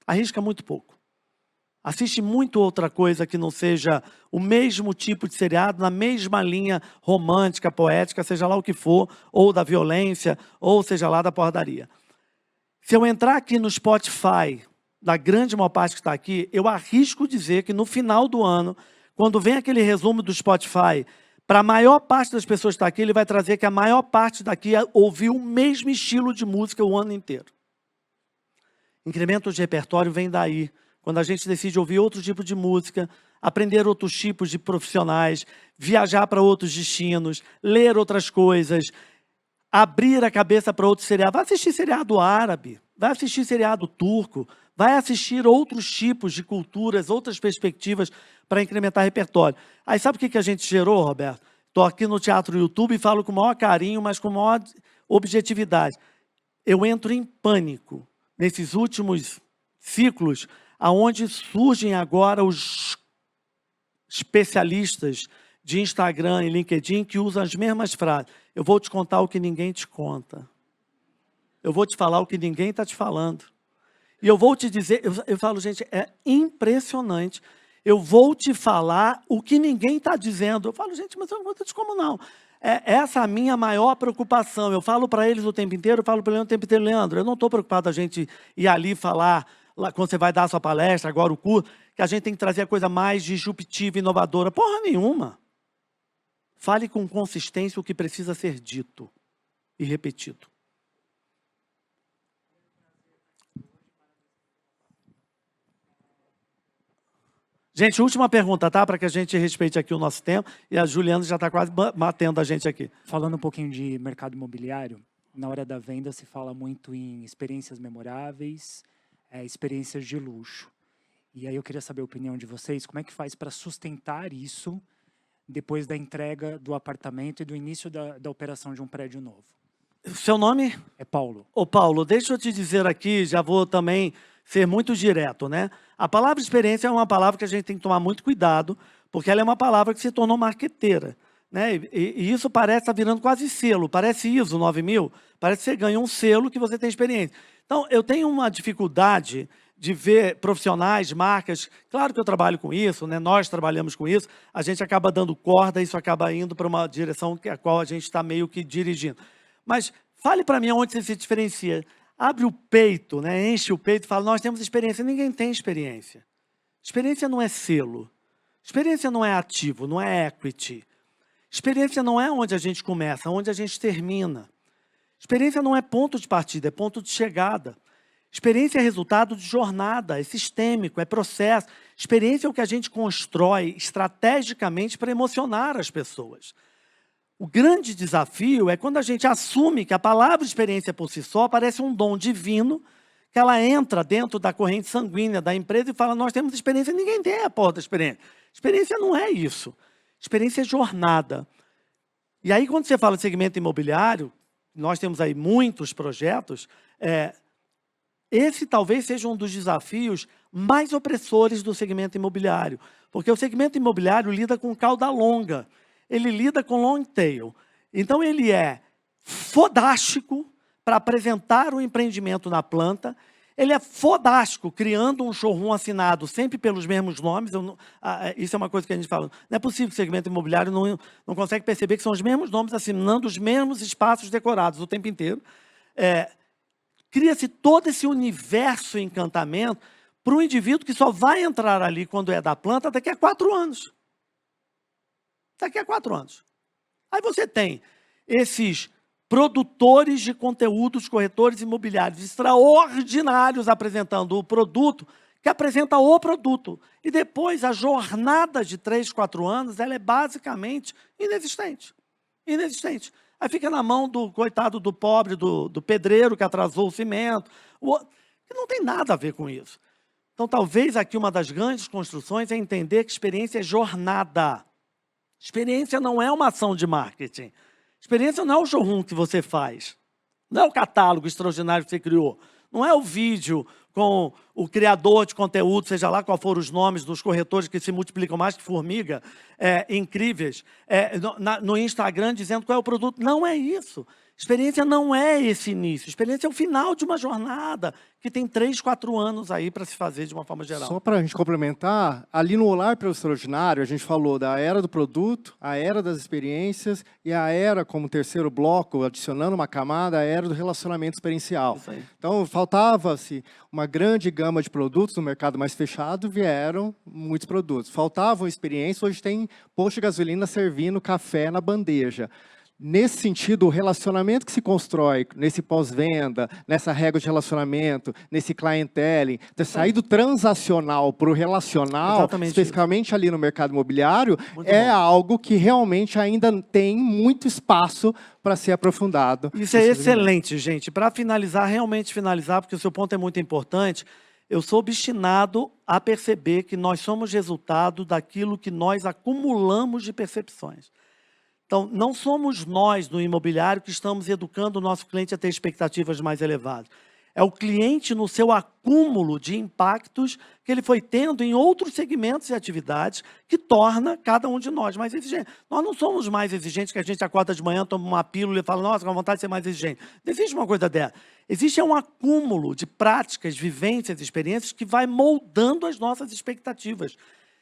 Arrisca muito pouco. Assiste muito outra coisa que não seja o mesmo tipo de seriado, na mesma linha romântica, poética, seja lá o que for, ou da violência, ou seja lá da porradaria. Se eu entrar aqui no Spotify, da grande maior parte que está aqui, eu arrisco dizer que no final do ano, quando vem aquele resumo do Spotify, para a maior parte das pessoas que está aqui, ele vai trazer que a maior parte daqui ouviu o mesmo estilo de música o ano inteiro. Incremento de repertório vem daí. Quando a gente decide ouvir outro tipo de música, aprender outros tipos de profissionais, viajar para outros destinos, ler outras coisas, abrir a cabeça para outro seriado. Vai assistir seriado árabe, vai assistir seriado turco, vai assistir outros tipos de culturas, outras perspectivas para incrementar repertório. Aí sabe o que a gente gerou, Roberto? Estou aqui no Teatro YouTube e falo com o maior carinho, mas com maior objetividade. Eu entro em pânico nesses últimos ciclos, aonde surgem agora os especialistas de Instagram e LinkedIn que usam as mesmas frases. Eu vou te contar o que ninguém te conta. Eu vou te falar o que ninguém está te falando. E eu vou te dizer, eu falo, gente, é impressionante. Eu vou te falar o que ninguém está dizendo. Eu falo, gente, mas eu não vou te como não. Essa é a minha maior preocupação. Eu falo para eles o tempo inteiro, eu falo para o Leandro o tempo inteiro: Leandro, eu não estou preocupado a gente ir ali falar, lá, quando você vai dar a sua palestra, agora o curso, que a gente tem que trazer a coisa mais disruptiva, inovadora. Porra nenhuma. Fale com consistência o que precisa ser dito e repetido. Gente, última pergunta, tá? Para que a gente respeite aqui o nosso tempo. E a Juliana já está quase batendo a gente aqui. Falando um pouquinho de mercado imobiliário, na hora da venda se fala muito em experiências memoráveis, experiências de luxo. E aí eu queria saber a opinião de vocês, como é que faz para sustentar isso depois da entrega do apartamento e do início da operação de um prédio novo? Seu nome? É Paulo. Ô Paulo, deixa eu te dizer aqui, já vou também ser muito direto, né? A palavra experiência é uma palavra que a gente tem que tomar muito cuidado, porque ela é uma palavra que se tornou marqueteira, né? E isso parece estar virando quase selo, parece ISO 9000, parece que você ganha um selo que você tem experiência. Então, eu tenho uma dificuldade de ver profissionais, marcas, claro que eu trabalho com isso, né? Nós trabalhamos com isso, a gente acaba dando corda, isso acaba indo para uma direção a qual a gente está meio que dirigindo. Mas fale para mim onde você se diferencia. Abre o peito, né? Enche o peito e fala, nós temos experiência. Ninguém tem experiência. Experiência não é selo. Experiência não é ativo, não é equity. Experiência não é onde a gente começa, é onde a gente termina. Experiência não é ponto de partida, é ponto de chegada. Experiência é resultado de jornada, é sistêmico, é processo. Experiência é o que a gente constrói estrategicamente para emocionar as pessoas. O grande desafio é quando a gente assume que a palavra experiência por si só parece um dom divino, que ela entra dentro da corrente sanguínea da empresa e fala, nós temos experiência, ninguém tem a porra da experiência. Experiência não é isso. Experiência é jornada. E aí, quando você fala de segmento imobiliário, nós temos aí muitos projetos, esse talvez seja um dos desafios mais opressores do segmento imobiliário, porque o segmento imobiliário lida com cauda longa, ele lida com long tail. Então, ele é fodástico para apresentar o empreendimento na planta, ele é fodástico criando um showroom assinado sempre pelos mesmos nomes. Isso é uma coisa que a gente fala. Não é possível que o segmento imobiliário não consegue perceber que são os mesmos nomes assinando os mesmos espaços decorados o tempo inteiro. Cria-se todo esse universo encantamento para um indivíduo que só vai entrar ali quando é da planta daqui a 4 anos. Daqui a 4 anos. Aí você tem esses produtores de conteúdos, corretores imobiliários extraordinários apresentando o produto, que apresenta o produto. E depois a jornada de 3, 4 anos, ela é basicamente inexistente. Inexistente. Aí fica na mão do coitado do pobre, do pedreiro que atrasou o cimento, que não tem nada a ver com isso. Então, talvez aqui uma das grandes construções é entender que experiência é jornada. Experiência não é uma ação de marketing. Experiência não é o showroom que você faz. Não é o catálogo extraordinário que você criou. Não é o vídeo com o criador de conteúdo, seja lá qual for os nomes dos corretores que se multiplicam mais que formiga, incríveis, no Instagram dizendo qual é o produto. Não é isso. Experiência não é esse início. Experiência é o final de uma jornada que tem 3, 4 anos aí para se fazer de uma forma geral. Só para a gente complementar, ali no Olhar para o Extraordinário, a gente falou da era do produto, a era das experiências e a era, como terceiro bloco, adicionando uma camada, a era do relacionamento experiencial. Isso aí. Então, faltava-se uma grande gama de produtos no mercado mais fechado, vieram muitos produtos. Faltavam experiências, hoje tem posto de gasolina servindo café na bandeja. Nesse sentido, o relacionamento que se constrói nesse pós-venda, nessa régua de relacionamento, nesse clienteling, ter saído transacional para o relacional, Exatamente especificamente ali no mercado imobiliário, Muito é bom. algo que realmente ainda tem muito espaço para ser aprofundado. Isso é excelente, gente. Para finalizar, realmente finalizar, porque o seu ponto é muito importante, eu sou obstinado a perceber que nós somos resultado daquilo que nós acumulamos de percepções. Então, não somos nós, no imobiliário, que estamos educando o nosso cliente a ter expectativas mais elevadas. É o cliente no seu acúmulo de impactos que ele foi tendo em outros segmentos e atividades que torna cada um de nós mais exigente. Nós não somos mais exigentes que a gente acorda de manhã, toma uma pílula e fala, nossa, com vontade de ser mais exigente. Não existe uma coisa dessa. Existe um acúmulo de práticas, vivências, experiências que vai moldando as nossas expectativas.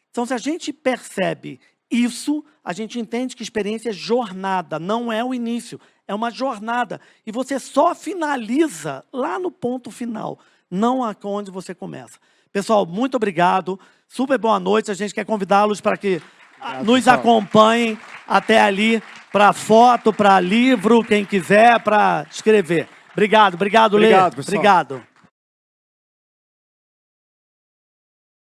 Então, se a gente percebe isso, a gente entende que experiência é jornada, não é o início, é uma jornada. E você só finaliza lá no ponto final, não onde você começa. Pessoal, muito obrigado, super boa noite. A gente quer convidá-los para que nos acompanhem até ali, para foto, para livro, quem quiser, para escrever. Obrigado, Obrigado, pessoal. Obrigado.